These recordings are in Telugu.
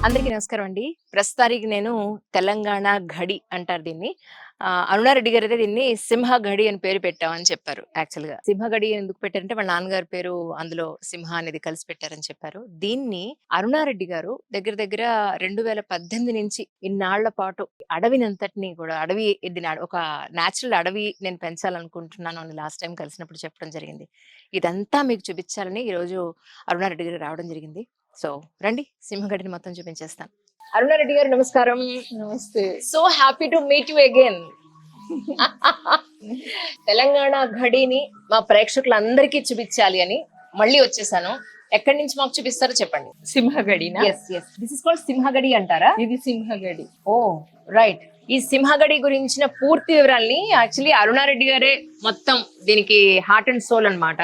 అందరికీ నమస్కారం అండి. ప్రస్తుతానికి నేను తెలంగాణ ఘడి అంటారు దీన్ని. అరుణారెడ్డి గారైతే దీన్ని సింహ ఘడి అని పేరు పెట్టామని చెప్పారు యాక్చువల్‌గా. సింహ ఘడి ఎందుకు పెట్టారంటే వాళ్ళ నాన్నగారి పేరు అందులో సింహ అనేది కలిసి పెట్టారని చెప్పారు. దీన్ని అరుణారెడ్డి గారు దగ్గర దగ్గర 2018 నుంచి ఇన్నాళ్ల పాటు అడవినంతటిని కూడా ఒక నేచురల్ అడవి నేను పెంచాలనుకుంటున్నాను అని లాస్ట్ టైం కలిసినప్పుడు చెప్పడం జరిగింది. ఇదంతా మీకు చూపించాలని ఈరోజు అరుణారెడ్డి గారు రావడం జరిగింది. సో రండి సింహగడ్డిని మొత్తం చూపించేస్తాను. అరుణారెడ్డి గారు నమస్కారం. నమస్తే. So happy to meet you again. Telangana ఘడిని మా ప్రేక్షకులందరికీ చూపించాలి అని మళ్ళీ వచ్చేసాను. ఎక్కడి నుంచి మాకు చూపిస్తారో చెప్పండి. సింహగడినా? దిస్ ఇస్ కాల్డ్ సింహగడి అంటారా? ఇది సింహగడి. ఓ రైట్. ఈ సింహగడి గురించిన పూర్తి వివరాల్ని యాక్చువల్లీ అరుణారెడ్డి గారే మొత్తం దీనికి హార్ట్ అండ్ సోల్ అన్నమాట.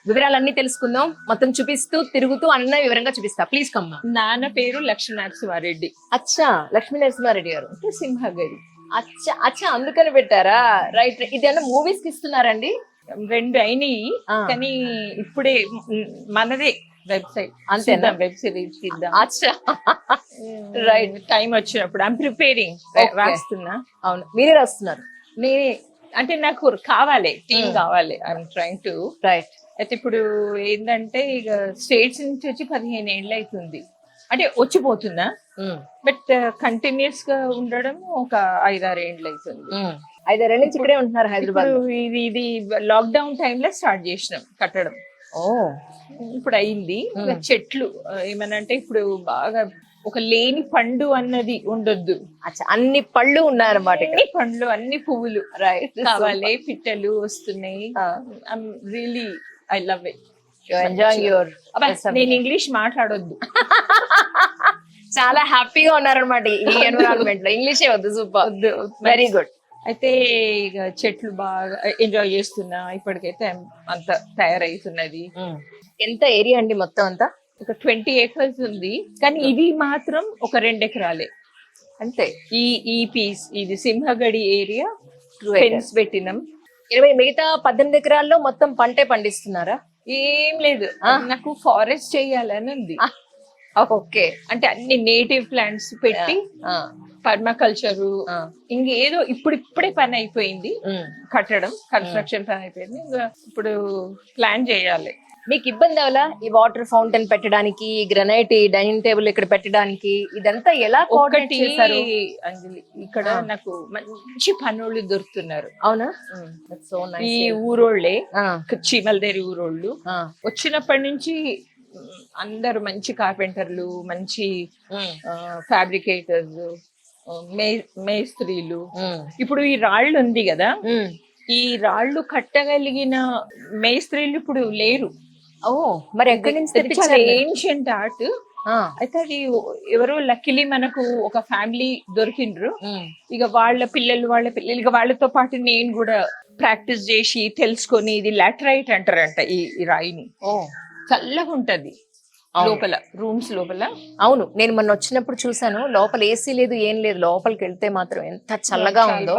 వివరాలన్నీ తెలుసుకుందాం. మొత్తం చూపిస్తూ తిరుగుతూ అన్న వివరంగా చూపిస్తా. ప్లీజ్ కమ్మా. నాన్న పేరు లక్ష్మీనరసింహారెడ్డి. అచ్చా, లక్ష్మీ నరసింహారెడ్డి గారు. అంటే సింహగడి. అచ్చా అచ్చా, అందుకని పెట్టారా? రైట్. ఇది అన్న మూవీస్ కి ఇస్తున్నారండి? 2 అయినాయి కానీ ఇప్పుడే మనదే వెబ్సైట్ అంతేనా? వెబ్ సిరీస్ తీద్దాం. అచ్చా రైట్. టైం వచ్చినప్పుడు ఐఎమ్ ప్రిపేరింగ్. రాస్తున్నా. అవును, మీరే రాస్తున్నారు? నేనే అంటే నాకు కావాలి, టీం కావాలి. I'm trying to. రైట్. అయితే ఇప్పుడు ఏంటంటే ఇక స్టేట్స్ నుంచి వచ్చి 15 ఏళ్ళు అవుతుంది. అంటే వచ్చిపోతున్నా, బట్ కంటిన్యూస్ గా ఉండడం ఒక 5-6 ఏళ్ళు అవుతుంది. 5-6 నుంచి ఇక్కడే ఉంటున్నారు హైదరాబాద్. ఇది లాక్డౌన్ టైంలో స్టార్ట్ చేసినాం కట్టడం. ఓ ఇప్పుడు అయింది. చెట్లు ఏమనంటే ఇప్పుడు బాగా ఒక లేని పండు అన్నది ఉండొద్దు. అచ్చా, అన్ని పళ్ళు ఉన్నారన్నమాట. అన్ని పండ్లు, అన్ని పువ్వులు రైట్ కావాలి. పిట్టలు వస్తున్నాయి. Really I love it. Enjoying your. నేను ఇంగ్లీష్ మాట్లాడొద్దు. చాలా హ్యాపీగా ఉన్నారనమాట ఈ ఎన్విరాన్మెంట్ లో. ఇంగ్లీషే వద్దు. Super, very good. అయితే ఇక చెట్లు బాగా ఎంజాయ్ చేస్తున్నా. ఇప్పటికైతే అంత తయారైతున్నది. ఎంత ఏరియా అండి మొత్తం అంతా? ఒక 20 acres ఉంది, కానీ ఇది మాత్రం ఒక 2 ఎకరాలే అంతే. ఈ పీస్ ఇది సింహగడి ఏరియా. ఫెన్స్ పెట్టినాం. మిగతా 18 ఎకరాల్లో మొత్తం పంటే పండిస్తున్నారా? ఏం లేదు, నాకు ఫారెస్ట్ చేయాలని ఉంది. ఓకే. అంటే అన్ని నేటివ్ ప్లాంట్స్ పెట్టి పర్మాకల్చరు ఇంకేదో ఇప్పుడే పని అయిపోయింది. కట్టడం, కన్స్ట్రక్షన్ పని అయిపోయింది. ఇంకా ఇప్పుడు ప్లాన్ చేయాలి. మీకు ఇబ్బంది అవలా ఈ వాటర్ ఫౌంటైన్ పెట్టడానికి, గ్రనైట్ డైనింగ్ టేబుల్ ఇక్కడ పెట్టడానికి? ఇదంతా ఎలా కోఆర్డినేట్ చేశారు? అంజలి, ఇక్కడ నాకు మంచి పనులు దొరుకుతున్నారు. అవునా? ఈ ఊరోళ్ళే, చీమలదేరి ఊరోళ్ళు వచ్చినప్పటి నుంచి అందరు మంచి కార్పెంటర్లు, మంచి ఫ్యాబ్రికేటర్స్, మేస్త్రీలు. ఇప్పుడు ఈ రాళ్ళు ఉంది కదా, ఈ రాళ్ళు కట్టగలిగిన మేస్త్రీలు ఇప్పుడు లేరు. ఓ, మరి ఎక్కడి నుంచి తెప్పించారు? Ancient art. అయితే అది ఎవరో లక్కీలీ మనకు ఒక ఫ్యామిలీ దొరికిండ్రు. ఇక వాళ్ళ పిల్లలు ఇక వాళ్ళతో పాటు నేను కూడా ప్రాక్టీస్ చేసి తెలుసుకొని, ఇది లాటరైట్ అంటారంట ఈ రాయిని. చల్లగా ఉంటది లోపల, రూమ్స్ లోపల. అవును, నేను మొన్న వచ్చినప్పుడు చూసాను. లోపల ఏసీ లేదు, ఏం లేదు. లోపలికి వెళ్తే మాత్రం ఎంత చల్లగా ఉందో.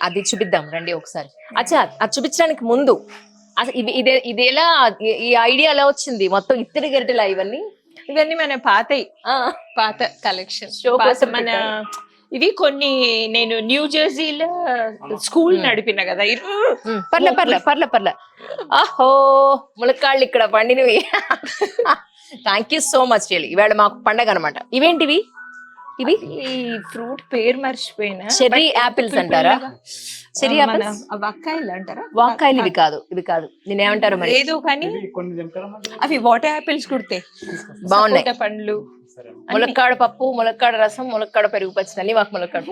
అది చూపిద్దాం రండి ఒకసారి. అచ్చా, అది చూపించడానికి ముందు అసలు ఇది ఎలా, ఈ ఐడియా ఎలా వచ్చింది? మొత్తం ఇత్తడి గరిటెలా ఇవన్నీ మన పాత కలెక్షన్. మన ఇవి కొన్ని నేను న్యూ జెర్సీలో స్కూల్ నడిపిన కదా. పర్లే. ఆహో, ములక్కాళ్ళు ఇక్కడ పండినవి. Thank you so much. ఇవాళ మాకు పండగ అనమాట. ఇవేంటివి? ఇవి ఈ ఫ్రూట్ పేరు మర్చిపోయినా. చెర్రీ యాపిల్స్ అంటారా? చెర్రీ యాపిల్స్, వక్కాయలు అంటారా? వక్కాయలు ఇవి కాదు నేనేమంటారు మరి ఏదో కానీ అవి వాటర్ యాపిల్స్ కుడితే బాగున్నాయి. పండ్లు, ములక్కాడ పప్పు, ములక్కాడ రసం, ములక్కాడ పెరుగు పచ్చడి అన్ని మాకు ములక్కాడ.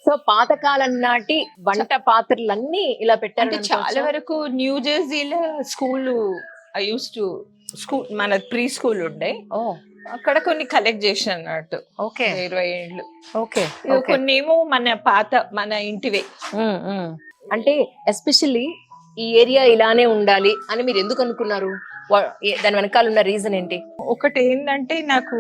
సో పాతకాలం నాటి వంట పాత్రలన్నీ ఇలా పెట్టారు. చాలా వరకు న్యూ జెర్సీలో స్కూల్ స్కూల్ మన ప్రీ స్కూల్ ఉండే. అక్కడ కొన్ని కలెక్ట్ చేసిన అన్నట్టు. 20 ఏళ్ళు. కొన్ని ఏమో మన ఇంటివే. అంటే ఎస్పెషల్లీ ఈ ఏరియా ఇలానే ఉండాలి అని మీరు ఎందుకు అనుకున్నారు? దాని వెనకాల ఉన్న రీజన్ ఏంటి? ఒకటి ఏంటంటే నాకు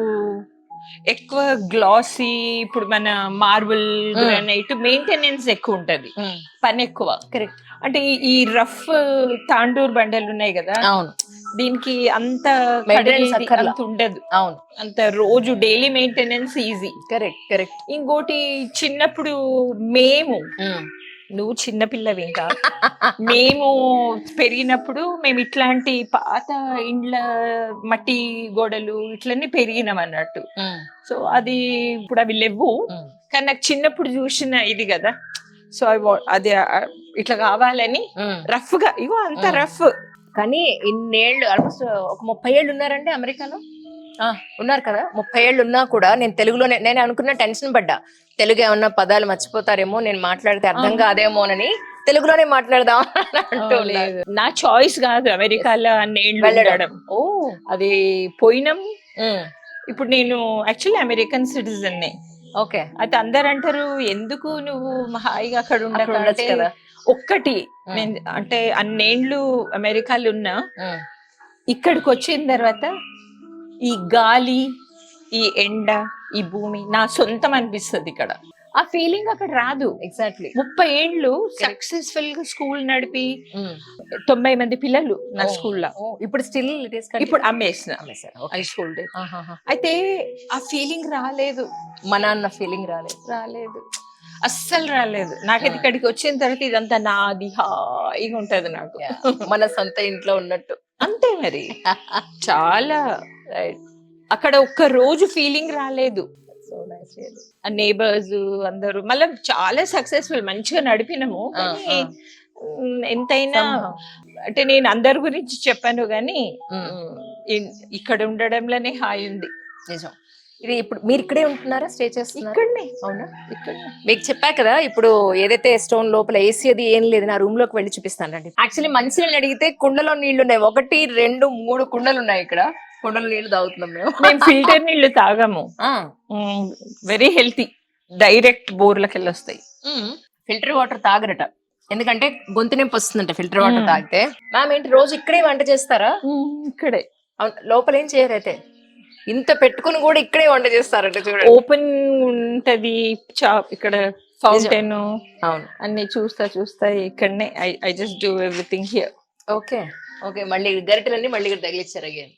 ఎక్కువ గ్లాసీ, ఇప్పుడు మన మార్బుల్ గ్రానైట్ మెయింటెనెన్స్ ఎక్కువ ఉంటది, పని ఎక్కువ. కరెక్ట్. అంటే ఈ రఫ్ తాండూర్ బండలు ఉన్నాయి కదా, అవును, దీనికి అంత Maintenance కడిగేది అక్కర్లా. అంత ఉండదు, అవును, అంత రోజు daily maintenance easy. Correct correct. ఇంకోటి చిన్నప్పుడు మేము, నువ్వు చిన్నపిల్లవి ఇంకా, మేము పెరిగినప్పుడు మేము ఇట్లాంటి పాత ఇండ్ల మట్టి గోడలు ఇట్లన్నీ పెరిగినాం అన్నట్టు. సో అది ఇప్పుడు అవి లేవు, కానీ నాకు చిన్నప్పుడు చూసిన ఇది కదా, సో అది ఇట్లా కావాలని రఫ్ గా, ఇగో అంత రఫ్. కానీ ఇన్నేళ్ళు ఆల్మోస్ట్ ఒక 30 ఏళ్ళు ఉన్నారండి అమెరికాలో. ఉన్నారు కదా, 30 ఏళ్ళు ఉన్నా కూడా నేను తెలుగులోనే, నేను అనుకున్న టెన్షన్ పడ్డా, తెలుగు ఏమన్నా పదాలు మర్చిపోతారేమో, నేను మాట్లాడితే అర్థం కాదేమోనని తెలుగులోనే మాట్లాడదాం అని అంటూ ఉన్నారు. నా చాయిస్ కాదు అమెరికాలో అన్నేళ్ళు వెళ్ళడం. ఓ, అది పోయినాం. ఇప్పుడు నేను యాక్చువల్లీ అమెరికన్ సిటిజన్ నే. ఓకే. అయితే అందరు అంటారు ఎందుకు నువ్వు హాయిగా అక్కడ ఉండొచ్చు కదా. ఒక్కటి, నేను అంటే అన్నేళ్ళు అమెరికాలో ఉన్నా, ఇక్కడికి వచ్చిన తర్వాత ఈ గాలి, ఈ ఎండ, ఈ భూమి నా సొంతం అనిపిస్తుంది ఇక్కడ. ఆ ఫీలింగ్ అక్కడ రాదు. ఎగ్జాక్ట్లీ. 30 ఏళ్ళు సక్సెస్ఫుల్ గా స్కూల్ నడిపి 90 మంది పిల్లలు నా స్కూల్లో. ఇప్పుడు స్టిల్ ఇప్పుడు అమ్మేసిన హై స్కూల్. అయితే ఆ ఫీలింగ్ రాలేదు, మన అన్న ఫీలింగ్ రాలేదు, అస్సలు రాలేదు. నాకైతే ఇక్కడికి వచ్చిన తర్వాత ఇదంతా నాది హాయిగా ఉంటది నాకు, మన సొంత ఇంట్లో ఉన్నట్టు. అంతే మరి. చాలా అక్కడ ఒక్క రోజు ఫీలింగ్ రాలేదు. ఆ నేబర్స్ అందరూ మళ్ళీ చాలా సక్సెస్ఫుల్, మంచిగా నడిపినాము. ఎంతైనా అంటే నేను అందరి గురించి చెప్పాను కానీ ఇక్కడ ఉండడంలోనే హాయి ఉంది. నిజం. ఇది ఇప్పుడు మీరు ఇక్కడే ఉంటున్నారా, స్టే చేస్తున్నారు? ఇక్కడనే. అవునా? ఇక్కడ మీకు చెప్పా కదా, ఇప్పుడు ఏదైతే స్టోన్ లోపల ఏసీ అది ఏం లేదు, నా రూమ్ లోకి వెళ్ళి చూపిస్తానండి. యాక్చువల్లీ మంచినీళ్ళు అడిగితే కుండలో నీళ్లు ఉన్నాయి, 1 2 3 కుండలు ఉన్నాయి ఇక్కడ. కుండలో నీళ్లు తాగుతున్నాం మేము ఫిల్టర్ నీళ్లు తాగము. వెరీ హెల్తీ, డైరెక్ట్ బోర్లకి వెళ్ళి వస్తాయి. ఫిల్టర్ వాటర్ తాగరట, ఎందుకంటే గొంతు నొప్పి వస్తుందంట ఫిల్టర్ వాటర్ తాగితే. మ్యామ్ ఏంటి రోజు ఇక్కడే వంట చేస్తారా? ఇక్కడే. లోపల ఏం చేయరు అయితే, ఇంత పెట్టుకుని కూడా ఇక్కడే వంట చేస్తారంట. చూడండి, ఓపెన్ ఉంటది ఇక్కడ ఫౌంటైన్. అవును, అన్ని చూస్తా ఇక్కడనే. I just do everything here. Okay okay. మళ్ళీ గరిటెలన్నీ మళ్ళీ ఇక్కడ తగిలిచ్చారు అగైన్.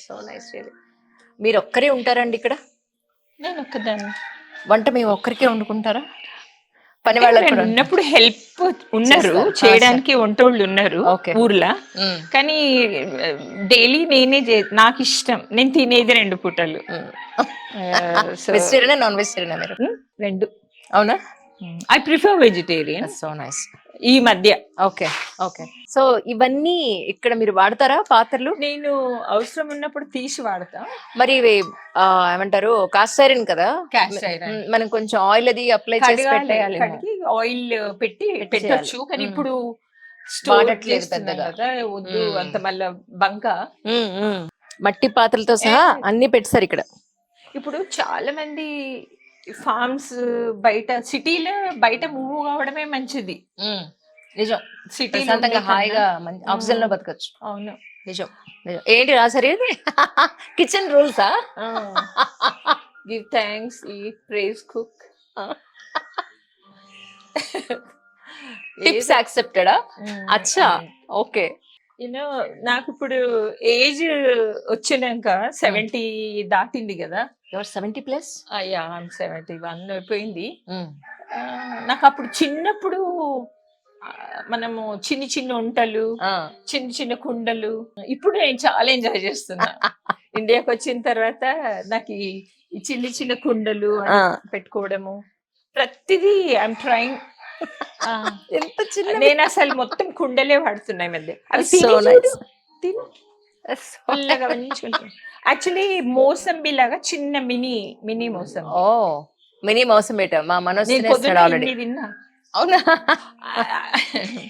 So nice. మీరు ఒక్కరే ఉంటారండి ఇక్కడ? నేను ఒక్కదాన్ని. వంట మేము ఒక్కరికే వండుకుంటారా? పని వాళ్ళకి ఉన్నప్పుడు హెల్ప్ ఉన్నారు చేయడానికి, వంటోళ్ళు ఉన్నారు ఊర్లో. కానీ డైలీ నేనే నాకు ఇష్టం, నేను తినేది 2 పూటలు. వెజిటేరియనా నాన్ వెజిటేరియనా మీరు? 2. అవునా? I prefer vegetarian. So nice. ఈ మధ్య. Okay okay. సో ఇవన్నీ ఇక్కడ మీరు వాడతారా పాత్రలు? నేను అవసరం ఉన్నప్పుడు తీసి వాడతా. మరి ఇవి ఏమంటారు, కాస్ట్ ఐరన్ కదా, మనం కొంచెం ఆయిల్ అది అప్లై చేసి పెట్టేయాలి. ఆయిల్ పెట్టి పెట్టొచ్చు, కానీ ఇప్పుడు వాడట్లేదు పెద్దగా కదా, వద్దు అంత మళ్ళా బంక. మట్టి పాత్రలతో సహా అన్ని పెట్టారు ఇక్కడ. ఇప్పుడు చాలా మంది ఫార్మ్స్ బయట, సిటీలో బయట మూవ్ కావడమే మంచిది. నిజం. సిటీ హాయిగా ఆక్సిజన్ లో బతకచ్చు. అవును, నిజం నిజం. ఏంటి రాసరి కిచెన్ రూల్సా? Give thanks, eat, praise, cook. Tips యాక్సెప్టెడా? అచ్చా, ఓకే. యూనో నాకు ఇప్పుడు ఏజ్ వచ్చినాక 70 దాటింది కదా. 70+? అయ్యా, 71 అయిపోయింది. నాకు అప్పుడు చిన్నప్పుడు మనము చిన్న వంటలు, చిన్న కుండలు, ఇప్పుడు నేను చాలా ఎంజాయ్ చేస్తున్నా. ఇండియాకి వచ్చిన తర్వాత నాకు ఈ చిన్న కుండలు పెట్టుకోవడము, ప్రతిదీ ఐఎమ్ ట్రైంగ్. ఎంత చిన్న, నేను అసలు మొత్తం కుండలే వాడుతున్నాయి మధ్య. యాక్చువల్లీ మోసంబి లాగా చిన్న మినీ మోసం. ఓ, మినీ మోసం బేట మా మనోజ్ తిన్నా. అవునా?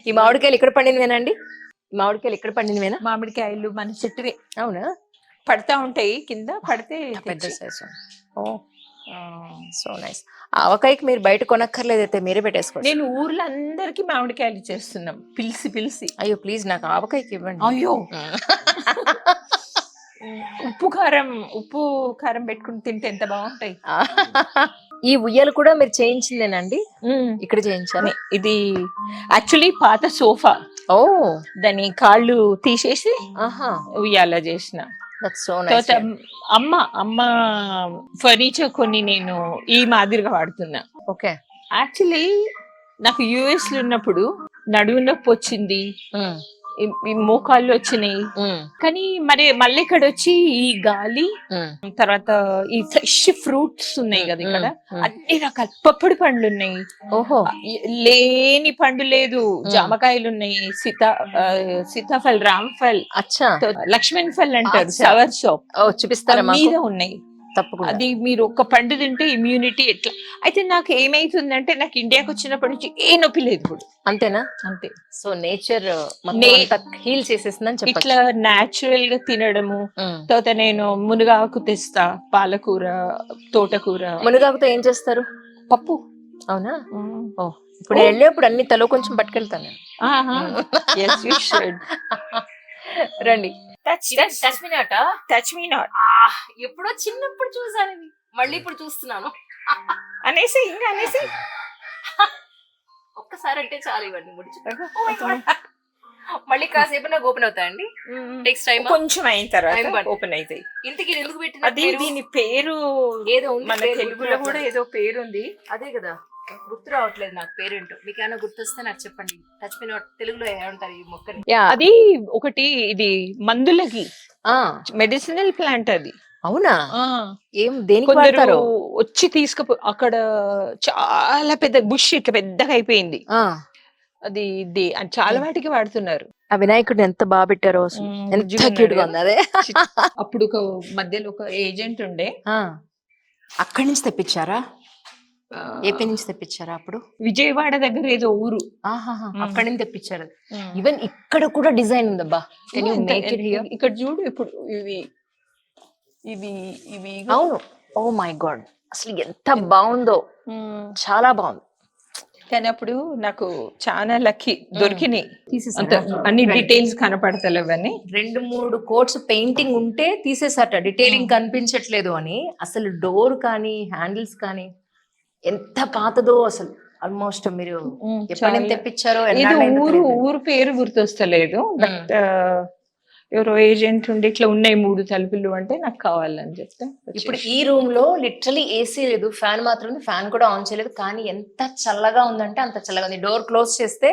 ఈ మామిడికాయలు ఇక్కడ పండినవేనండి? మామిడికాయలు ఇక్కడ పండినవేనా? మామిడికాయలు మన చెట్టువే. అవునా? పడతా ఉంటాయి కింద, పడితే పెద్ద సైజు. ఓ, సో నైస్. ఆవకాయకి మీరు బయట కొనక్కర్లేదు అయితే, మీరే పెట్టేసుకోండి. నేను ఊర్లో అందరికి మామిడికాయలు చేస్తున్నాం పిలిచి. అయ్యో ప్లీజ్ నాకు ఆవకాయకి ఇవ్వండి. అయ్యో ఉప్పు కారం పెట్టుకుని తింటే ఎంత బాగుంటాయి. ఈ ఉయ్యాలు కూడా మీరు చేయించిందేనండి? ఇక్కడ చేయించారు. ఇది యాక్చువల్లీ పాత సోఫా, ఓ దాని కాళ్ళు తీసేసి ఆహా, ఉయ్యాల చేసిన. That's so nice. తర్వాత అమ్మ ఫర్నిచర్ కొన్ని నేను ఈ మాదిరిగా వాడుతున్నా. ఓకే. యాక్చువల్లీ నాకు యుఎస్ లో ఉన్నప్పుడు నడుము నొప్పి వచ్చింది, ఈ మోకాళ్ళు వచ్చినాయి. కానీ మళ్ళీ ఇక్కడ వచ్చి ఈ గాలి, తర్వాత ఈ ఫ్రెష్ ఫ్రూట్స్ ఉన్నాయి కదా ఇక్కడ, అన్ని రకాల పప్పుడు పండ్లు ఉన్నాయి. ఓహో, లేని పండు లేదు. జామకాయలు ఉన్నాయి, సీతాఫల్, రామ్ఫల్, అచ్చా, లక్ష్మణ్ ఫల్ అంటారు, సవర్ షాప్ చూపిస్తారా మీద ఉన్నాయి. తప్పకుండా. అది మీరు ఒక్క పండు తింటే ఇమ్యూనిటీ ఎట్లా. అయితే నాకు ఏమైతుందంటే, నాకు ఇండియాకి వచ్చినప్పటి నుంచి ఏ నొప్పి లేదు ఇప్పుడు. అంతేనా? అంతే. సో నేచర్ హీల్ చేసేసిందని చెప్పాలి. ఇట్లా నాచురల్ గా తినడము. తర్వాత నేను మునగాకు తెస్తా, పాలకూర, తోటకూర. మునగాకుతో ఏం చేస్తారు? పప్పు. అవునా? ఓ, ఇప్పుడు వెళ్ళేప్పుడు అన్ని తలో కొంచెం పట్టుకెళ్తాను నేను. రండి. టచ్ మీ నాట్ ఎప్పుడో చిన్నప్పుడు చూసాను, మళ్ళీ ఇప్పుడు చూస్తున్నాను అనేసి ఒక్కసారి అంటే చాలు ఇవన్నీ ముడి. మళ్ళీ కాసేపు నాకు ఓపెన్ అవుతాయండి. నెక్స్ట్ టైం కొంచెం అయిన తర్వాత ఓపెన్ అవుతాయి. ఇంటికి ఎందుకు పెట్టిన? అది దీని పేరు ఏదో ఉంది, మన తెలుగులో కూడా ఏదో పేరు ఉంది. అదే కదా, గుర్తు రావట్లేదు నాకు పేరేంటో. మీకు ఏమైనా గుర్తొస్తే నాకు చెప్పండి. టచ్ మీ నాట్ తెలుగులో ఏమంటారు ఈ మొక్కని? అది ఒకటి, ఇది మందులకి మెడిసినల్ ప్లాంట్ అది. అవునా? ఏం దేనికి వాడతారు? వచ్చి తీసుకుపో, అక్కడ చాలా పెద్ద బుష్ ఇట్లా పెద్దగా అయిపోయింది. అది చాలా వాటికి వాడుతున్నారు. ఆ వినాయకుడిని ఎంత బాగా పెట్టారో, ఎంత క్యూట్ గా ఉంది. అదే అప్పుడు ఒక మధ్యలో ఒక ఏజెంట్ ఉండే, అక్కడి నుంచి తెప్పించారా? ఏపీ నుంచి తెప్పించారా? అప్పుడు విజయవాడ దగ్గర ఏదో ఊరు, అక్కడి నుంచి తెప్పించారు. ఈవెన్ ఇక్కడ కూడా డిజైన్ ఉందబ్బా. ఇక్కడ చూడు ఇప్పుడు ఇవి ఇవి ఇవి అవును. ఓ మై గాడ్, అసలు ఎంత బాగుందో, చాలా బాగుంది. కానీ అప్పుడు నాకు చాలా లక్కీ దొరికినాయి. అన్ని డీటెయిల్స్ కనపడతలేవని 2-3 కోట్స్ పెయింటింగ్ ఉంటే తీసేసాట, డీటెయిలింగ్ కనిపించట్లేదు అని. అసలు డోర్ కానీ హ్యాండిల్స్ కానీ ఎంత పాతదో అసలు. ఆల్మోస్ట్ మీరు ఎప్పటి నుంచి తెప్పించారో, ఊరు పేరు గుర్తొస్తలేదు. బట్ ఎవరో ఏజెంట్ ఉండి ఇట్లా ఉన్నాయి 3 తలుపులు అంటే నాకు కావాలని చెప్తే. ఇప్పుడు ఈ రూమ్ లో లిటరలీ ఏసీ లేదు, ఫ్యాన్ మాత్రం ఉంది. ఫ్యాన్ కూడా ఆన్ చేయలేదు, కానీ ఎంత చల్లగా ఉందంటే అంత చల్లగా ఉంది. డోర్ క్లోజ్ చేస్తే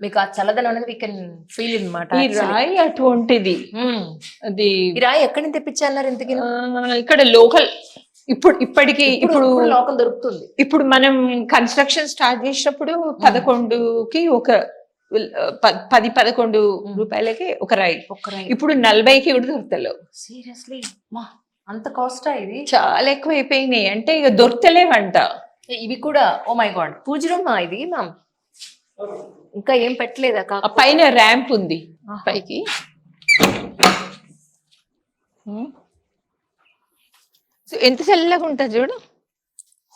మీకు ఆ చల్లదనం అనేది వీ కెన్ ఫీల్ అన్నమాట. ఈ రాయి అటువంటిది. అది ఈ రాయి ఎక్కడి నుంచి తెప్పించారు ఇంతకీ? ఇక్కడ లోకల్. ఇప్పటికి లోకల్ దొరుకుతుంది. ఇప్పుడు మనం కన్స్ట్రక్షన్ స్టార్ట్ చేసినప్పుడు 11కి ఒక 10-11 రూపాయలకి ఒక రాయి. ఇప్పుడు 40కి కూడా దొరుకుతలేవు. సీరియస్లీ? అంత కాస్టా? ఇది చాలా ఎక్కువ అయిపోయినాయి. అంటే ఇక దొరకలేవంట ఇవి కూడా. ఓ మై గాడ్, పూజ రూమ్ ఇది మ్యామ్? ఇంకా ఏం పెట్టలేదా? పైన ర్యాంప్ ఉంది పైకి. ఎంత చల్లగా ఉంటుంది చూడు.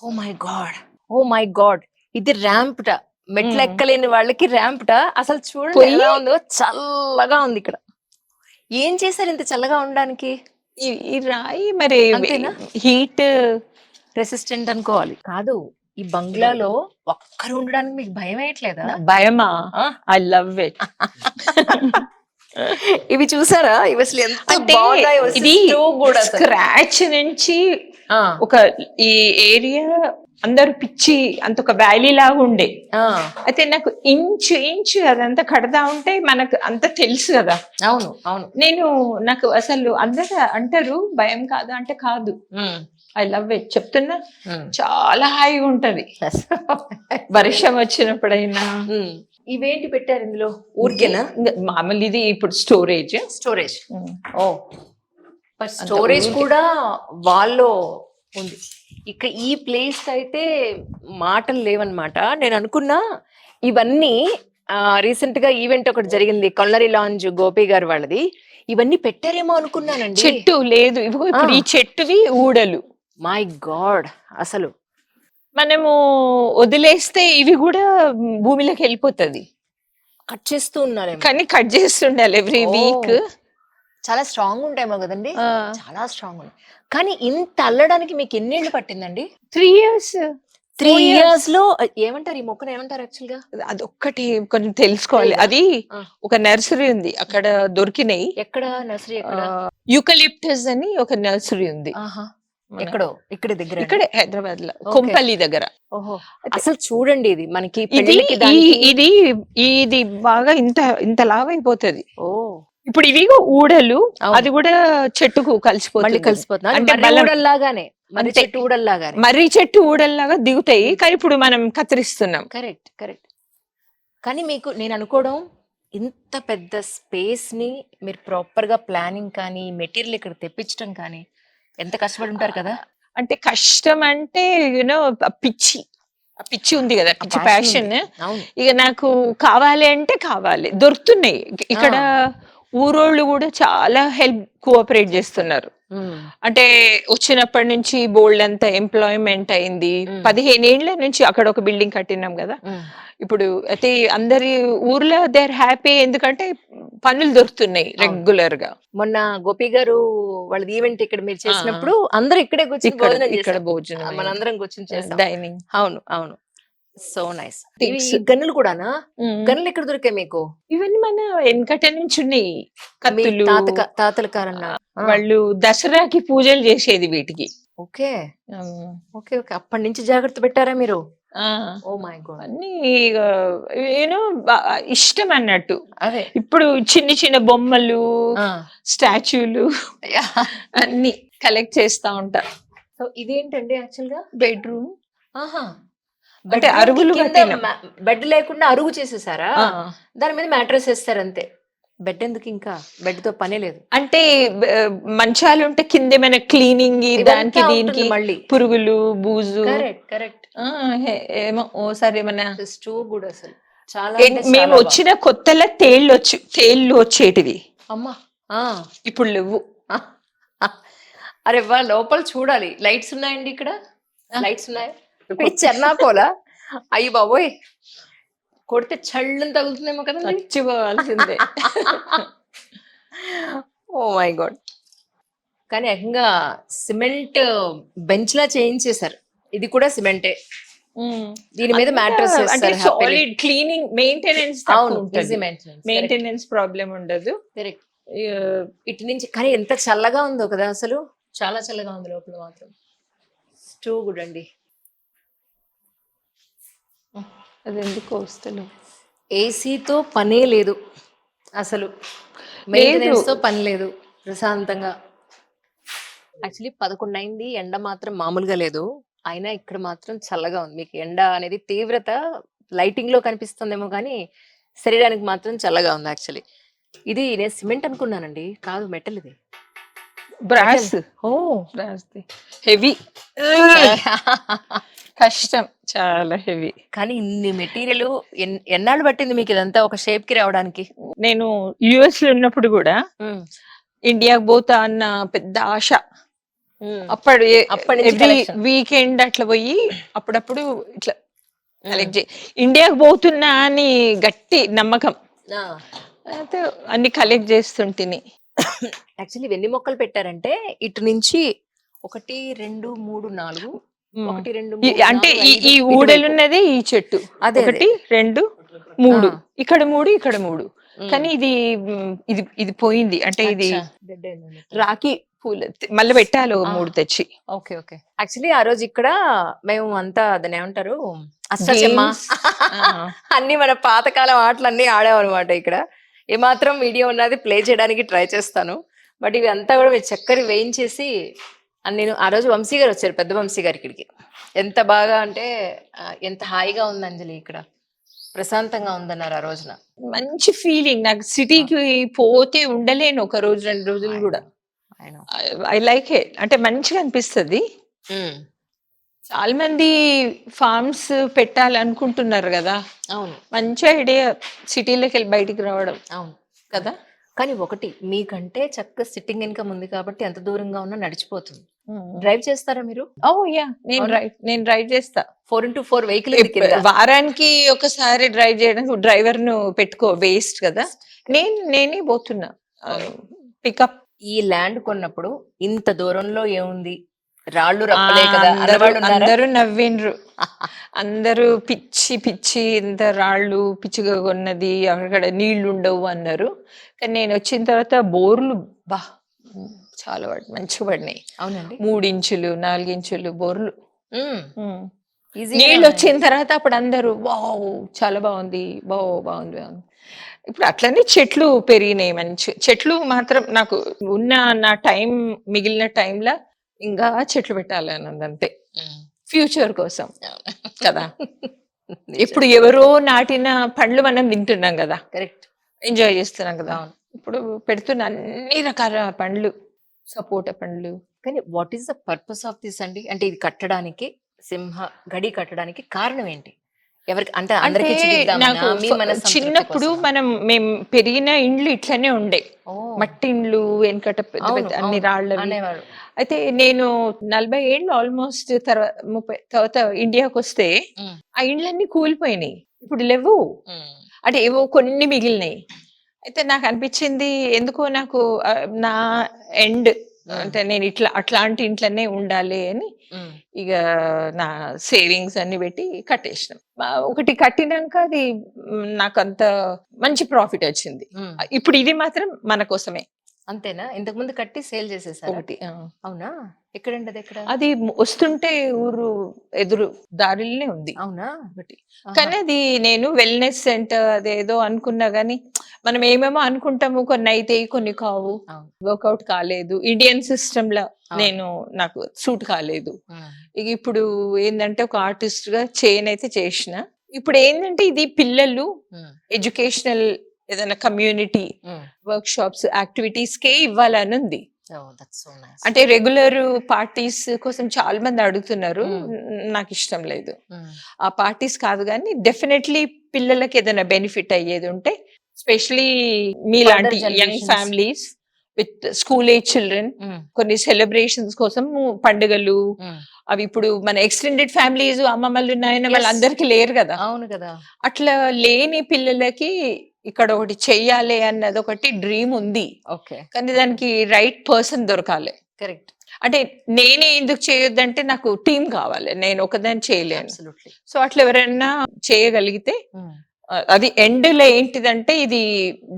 ఓ మై గాడ్, ఇది ర్యాంప్ ట. మెట్లు ఎక్కలేని వాళ్ళకి ర్యాంప్ ట. అసలు చూడండి ఎలా ఉందో, చల్లగా ఉంది ఇక్కడ. ఏం చేశారు ఇంత చల్లగా ఉండడానికి? ఈ రాయి మరి హీట్ రెసిస్టెంట్ అనుకోవాలి. కాదు, ఈ బంగ్లాలో ఒక్కరు ఉండడానికి మీకు భయం వేయట్లేదా? భయమా? I love it. ఇవి చూసారా? ఇవి అసలు ఎంత ఇది స్క్రాచ్ నుంచి ఒక ఈ ఏరియా అందరు పిచ్చి, అంత ఒక వ్యాలీ లాగా ఉండే. అయితే నాకు ఇంచు అదంతా కడతా ఉంటే మనకు అంత తెలుసు కదా. అవును అవును. నాకు అసలు అందరూ అంటారు భయం కాదు అంటే కాదు. ఐ లవ్ ఇట్ చెప్తున్నా. చాలా హాయిగా ఉంటది వర్షం వచ్చినప్పుడైనా. ఇవేంటి పెట్టారు ఇందులో? ఊరికేనా? మామూలు ఇది ఇప్పుడు స్టోరేజ్. ఓ, స్టోరేజ్ కూడా వాళ్ళలో ఉంది. ఇక ఈ ప్లేస్ అయితే మాటలు లేవన్నమాట. నేను అనుకున్నా ఇవన్నీ రీసెంట్ గా ఈవెంట్ ఒకటి జరిగింది, కల్నరీ లాంజ్ గోపి గారు వాళ్ళది. ఇవన్నీ పెట్టారేమో అనుకున్నానండి. చెట్టు లేదు, ఇప్పుడు ఈ చెట్టువి ఊడలు. మై గాడ్, అసలు మనము వదిలేస్తే ఇవి కూడా భూమిలోకి వెళ్ళిపోతుంది. కట్ చేస్తూ ఉన్నారు, కానీ కట్ చేస్తుండాలి ఎవ్రీ వీక్. చాలా స్ట్రాంగ్ ఉంటాయేమో కదండి. ఆ, చాలా స్ట్రాంగ్ ఉన్నాయి. కానీ ఇంత అల్లడానికి మీకు ఎన్నేళ్ళు పట్టిందండి? 3 years 3 4 years. ఇయర్స్ లో ఏమంటారు ఈ మొక్కను ఏమంటారు యాక్చువల్ గా? అదొక్కటి కొంచెం తెలుసుకోవాలి. తెలీదా? అది ఆ. ఒక నర్సరీ ఉంది అక్కడ దొరికినాయి. ఎక్కడ నర్సరీ ఎక్కడ? యూకలిప్టస్ అని ఒక నర్సరీ ఉంది ఆహా. మన- ఎక్కడో ఇక్కడ దగ్గర. ఇక్కడే హైదరాబాద్ లో Okay. కొంపల్లి దగ్గర. ఓహో. అసలు చూడండి ఇది మనకి ఇది పెళ్ళిళ్ళకి దానికి. ఇది ఇది బాగా ఇంత ఇంత లావ్ అయిపోతుంది. ఓ ఇప్పుడు ఇవిగో ఊడలు, అవును. అది కూడా చెట్టుకు మళ్ళీ కలిసిపోతుంది. కలిసిపోతున్నా అంటే మర్రి బలం. ఊడల్లాగానే, మర్రి అంతే. చెట్టు ఊడల్లాగానే. మర్రి చెట్టు ఊడల్లాగా దిగుతాయి, కానీ ఇప్పుడు మనం కత్తిరిస్తున్నాం. Correct correct. కానీ మీకు నేను అనుకోవడం, ఇంత పెద్ద స్పేస్ ని మీరు ప్రాపర్ గా ప్లానింగ్ కానీ మెటీరియల్ ఇక్కడ తెప్పించడం కానీ ఎంత కష్టపడి ఉంటారు కదా. అంటే కష్టం అంటే యూనో పిచ్చి, ఆ పిచ్చి ఉంది కదా, పిచ్చి passion ప్యాషన్. ఉంది. అవును. ఇక నాకు కావాలి అంటే కావాలి, దొరుకుతున్నాయి ఇక్కడ. ఊరోళ్ళు కూడా చాలా కోఆపరేట్ చేస్తున్నారు. అంటే వచ్చినప్పటి నుంచి బోల్డ్ అంతా ఎంప్లాయ్మెంట్ అయింది. 15 ఏళ్ల నుంచి అక్కడ ఒక బిల్డింగ్ కట్టినాం కదా. ఇప్పుడు అయితే అందరి ఊర్లో దే ఆర్ హ్యాపీ, ఎందుకంటే పనులు దొరుకుతున్నాయి రెగ్యులర్ గా. మొన్న గోపి గారు వాళ్ళది ఈవెంట్ ఇక్కడ మీరు చేసినప్పుడు అందరూ ఇక్కడే కూర్చొని భోజనం ఇక్కడ చేశాం. భోజనం మనందరం కూర్చొని చేసాం. డైనింగ్. అవును అవును. So nice. Things. గన్నులు కూడానా? గన్నులు ఎక్కడ దొరికాయి మీకు? ఇవన్నీ మన వెనకట నుంచి ఉన్నాయి మీ కత్తులు. తాతల కారన్నా? వాళ్ళు దసరాకి పూజలు చేసేది వీటికి. Okay okay okay. అప్పటి నుంచి జాగ్రత్త పెట్టారా మీరు? Oh my God. అన్ని యూనో ఇష్టం అన్నట్టు. అదే ఇప్పుడు చిన్న చిన్న బొమ్మలు, స్టాచ్యూలు అన్ని కలెక్ట్ చేస్తా ఉంటా. సో ఇదేంటండి యాక్చువల్ గా? బెడ్రూమ్. ఆహా. అంటే అరుగులు కట్టినాం. బెడ్ లేకుండా అరుగు చేసేసారా? దాని మీద మ్యాట్రెస్ వేస్తారు అంతే. బెడ్ ఎందుకు? ఇంకా బెడ్ తో పనే లేదు. అంటే మంచాలు ఉంటే కింద ఏమైనా క్లీనింగ్, దానికి ఇదంతా దీనికి ఉంటుంది మళ్ళీ. పురుగులు బూజు. Correct correct. ఏమో ఓసారి ఏమన్నా స్టూ కూడా అసలు చాలా మేము వచ్చిన కొత్తలో తేళ్ళు వచ్చేటివి. అమ్మా. ఇప్పుడు లేవు. అరే వా, లోపల చూడాలి. లైట్స్ ఉన్నాయండి ఇక్కడ? లైట్స్ ఉన్నాయి. చెన్నాపోలా? అయ్యి బాబోయ్, కొడితే చల్లని తగులుతుందేమో కదా. మర్చిపోవాల్సిందే. Oh my god. కానీ ఏకంగా సిమెంట్ బెంచ్ లా చేయించేశారు. ఇది కూడా సిమెంటే. దీని మీద మ్యాట్రెస్ అంటే solid cleaning, maintenance. Maintenance problem ఉండదు. కరెక్ట్. ఇటు నుంచి కానీ ఎంత చల్లగా ఉందో కదా అసలు. చాలా చల్లగా ఉంది లోపల మాత్రం. స్టూ గుడ్ అండి. అది ఎందుకో వస్తలేదు. ఏసీతో పనే లేదు అసలు, మెయింటెనెన్స్ తో పని లేదు. ప్రశాంతంగా. యాక్చువల్లీ 11 అయింది, ఎండ మాత్రం మామూలుగా లేదు. అయినా ఇక్కడ మాత్రం చల్లగా ఉంది. మీకు ఎండ అనేది తీవ్రత లైటింగ్ లో కనిపిస్తుందేమో కానీ శరీరానికి మాత్రం చల్లగా ఉంది. యాక్చువల్లీ ఇది నేను సిమెంట్ అనుకున్నానండి, కాదు మెటల్. ఇది బ్రాస్. ఓ బ్రాస్ హెవీ. కష్టం, చాలా హెవీ. కానీ ఇన్ని మెటీరియల్ ఎన్నాళ్ళు పట్టింది మీకు ఇదంతా ఒక షేప్ కి రావడానికి? నేను యుఎస్ లో ఉన్నప్పుడు కూడా ఇండియాకి పోతా అన్న పెద్ద ఆశ. అప్పటి ఎవ్రీ వీకెండ్ అట్లా పోయి అప్పుడప్పుడు ఇట్లా కలెక్ట్ ఇండియాకి పోతున్నా అని గట్టి నమ్మకం. అయితే అన్ని కలెక్ట్ చేస్తుంటిని. యాక్చువల్లీ ఎన్ని మొక్కలు పెట్టారంటే ఇటు నుంచి 1 2 3 4 1 2 3 అంటే ఈ ఊడలున్నది ఈ చెట్టు. అదే 1 2 3 ఇక్కడ 3 ఇక్కడ 3. కానీ ఇది ఇది ఇది పోయింది. అంటే ఇది రాఖీ పూలు మళ్ళీ పెట్టాలి 3 తెచ్చి. Okay okay. యాక్చువల్లీ ఆ రోజు ఇక్కడ మేము అంతా దాన్ని ఏమంటారు, అష్టచమ్మ అన్ని మన పాతకాలం ఆటలు అన్ని ఆడాం అనమాట. ఇక్కడ ఏమాత్రం వీడియో ఉన్నది ప్లే చేయడానికి ట్రై చేస్తాను. బట్ ఇవి అంతా కూడా మీరు చక్కని వేయించేసి నేను ఆ రోజు వంశీ గారు వచ్చారు, పెద్ద వంశీ గారు ఇక్కడికి. ఎంత బాగా అంటే ఎంత హాయిగా ఉంది అంజలి, ఇక్కడ ప్రశాంతంగా ఉందన్నారు ఆ రోజున. మంచి ఫీలింగ్. నాకు సిటీకి పోతే ఉండలేను 1 రోజు 2 రోజులు కూడా. I like it. అంటే మంచిగా అనిపిస్తుంది. చాలా మంది ఫార్మ్స్ పెట్టాలనుకుంటున్నారు కదా. అవును, మంచి ఐడియా సిటీలోకి వెళ్ళి బయటికి రావడం. అవును కదా. కానీ ఒకటి, మీకంటే చక్కగా సిట్టింగ్ ఇన్కమ్ ఉంది కాబట్టి ఎంత దూరంగా ఉన్నా నడిచిపోతుంది. డ్రైవ్ చేస్తారా మీరు? ఓ యా, నేను డ్రైవ్ చేస్తా. 4x4 vehicle. వారానికి ఒకసారి డ్రైవ్ చేయడానికి డ్రైవర్ ను పెట్టుకో, వేస్ట్ కదా. నేనే పోతున్నా పికప్. ఈ ల్యాండ్ కొన్నప్పుడు ఇంత దూరంలో ఏముంది, రాళ్ళు రప్పలే కదా అన్నవాళ్ళు ఉన్నారా? అందరూ నవ్విండ్రు. అందరూ పిచ్చి పిచ్చి ఇంత రాళ్ళు పిచ్చిగా కొన్నది, అక్కడ నీళ్లు ఉండవు అన్నారు. కానీ నేను వచ్చిన తర్వాత బోర్లు బా చాలా మంచిగా పడినాయి. అవునండి. 3 ఇంచులు 4 ఇంచులు బోర్లు. ఈజీ నీళ్ళు వచ్చిన తర్వాత అప్పుడు అందరూ వావ్ చాలా బాగుంది, బాగుంది. ఇప్పుడు అట్లనే చెట్లు పెరిగినాయి, మంచి చెట్లు. మాత్రం నాకు ఉన్న నా టైం, మిగిలిన టైంలో ఇంకా చెట్లు పెట్టాలన్నది అంతే, ఫ్యూచర్ కోసం కదా. ఇప్పుడు ఎవరో నాటిన పండ్లు మనం తింటున్నాం కదా, కరెక్ట్, ఎంజాయ్ చేస్తున్నాం కదా. అవును. ఇప్పుడు పెడుతున్న అన్ని రకాల పండ్లు, సపోటా పండ్లు. కానీ what is the purpose of this అండి? అంటే ఇది కట్టడానికి, సింహ గడి కట్టడానికి కారణం ఏంటి? ఎవరికి అంటే అందరికీ అంటే చూపిద్దామనా? నాకు మీ మనస్సంతృప్తి చిన్నప్పుడు కోసమా? మేము పెరిగిన ఇండ్లు ఇట్లనే ఉండే, ఓ, మట్టి ఇండ్లు, వెనకట పెద్ద అవును, పెద్ద అన్ని అవును రాళ్ళవి. అనేవారు. అయితే నేను 40 ఏళ్ళు ఆల్మోస్ట్ తర్వాత 30 తర్వాత ఇండియాకి వస్తే ఉమ్, ఆ ఇండ్లన్నీ కూలిపోయినాయి, ఇప్పుడు లేవు. ఉమ్, అంటే ఏవో కొన్ని మిగిలినాయి. అయితే నాకు అనిపించింది ఎందుకో నాకు నా ఎండ్ అంటే నేను ఇట్లా అట్లాంటి ఇంట్లోనే ఉండాలి అని ఉమ్, ఇక నా సేవింగ్స్ అన్ని పెట్టి కట్టేసినాం. ఒకటి కట్టినాక అది నాకు అంత మంచి ప్రాఫిట్ వచ్చింది. ఉమ్. ఇప్పుడు ఇది మాత్రం మన కోసమే. అంతేనా? ఇంతకు ముందు కట్టి సేల్ చేసేసారా? ఒకటి అవునా? ఎక్కడండి అది? ఎక్కడ? అది వస్తుంటే ఊరు ఎదురు దారిలోనే ఉంది అవునా? ఒకటి. ఆహా. కానీ అది నేను వెల్నెస్ సెంటర్ అదేదో అనుకున్నా గానీ మనం ఏమేమో అనుకుంటాము, కొన్ని అయితాయి కొన్ని కావు. అవును. వర్కౌట్ కాలేదు, ఇండియన్ సిస్టమ్ లో అవును. నేను నాకు సూట్ కాలేదు. ఉమ్, ఇక ఇప్పుడు ఏంటంటే ఒక ఆర్టిస్ట్ గా చేయనైతే చేసిన. ఇప్పుడు ఏంటంటే ఇది పిల్లలు ఉమ్, ఎడ్యుకేషనల్ ఏదైనా కమ్యూనిటీ ఉమ్. వర్క్ షాప్స్ యాక్టివిటీస్ కే ఇవ్వాలని ఉంది. Oh, that's so nice. అంటే రెగ్యులర్ పార్టీస్ కోసం చాలా మంది అడుగుతున్నారు, నాకు ఇష్టం లేదు. ఉమ్, ఆ పార్టీస్ కాదు కానీ డెఫినెట్లీ పిల్లలకి ఏదైనా బెనిఫిట్ అయ్యేది ఉంటే, స్పెషలీ మీలాంటి young generations. Families with school age children um, కొన్ని సెలబ్రేషన్స్ కోసం పండుగలు ఉమ్. అవి ఇప్పుడు మన ఎక్స్టెండెడ్ ఫ్యామిలీస్ అమ్మమ్మలు నాయన Yes. వాళ్ళందరికీ లేరు కదా. అవును కదా. అట్లా లేని పిల్లలకి ఇక్కడ ఒకటి చెయ్యాలి అన్నది ఒకటి డ్రీమ్ ఉంది. ఓకే, కానీ దానికి రైట్ పర్సన్ దొరకాలి. కరెక్ట్, అంటే నేనే ఎందుకు చేయొద్దంటే నాకు టీం కావాలి, నేను ఒకదాన్ని చేయలేను. అబ్సల్యూట్లీ. సో అట్లా ఎవరైనా చేయగలిగితే అది ఎండ్ లో ఏంటిదంటే ఇది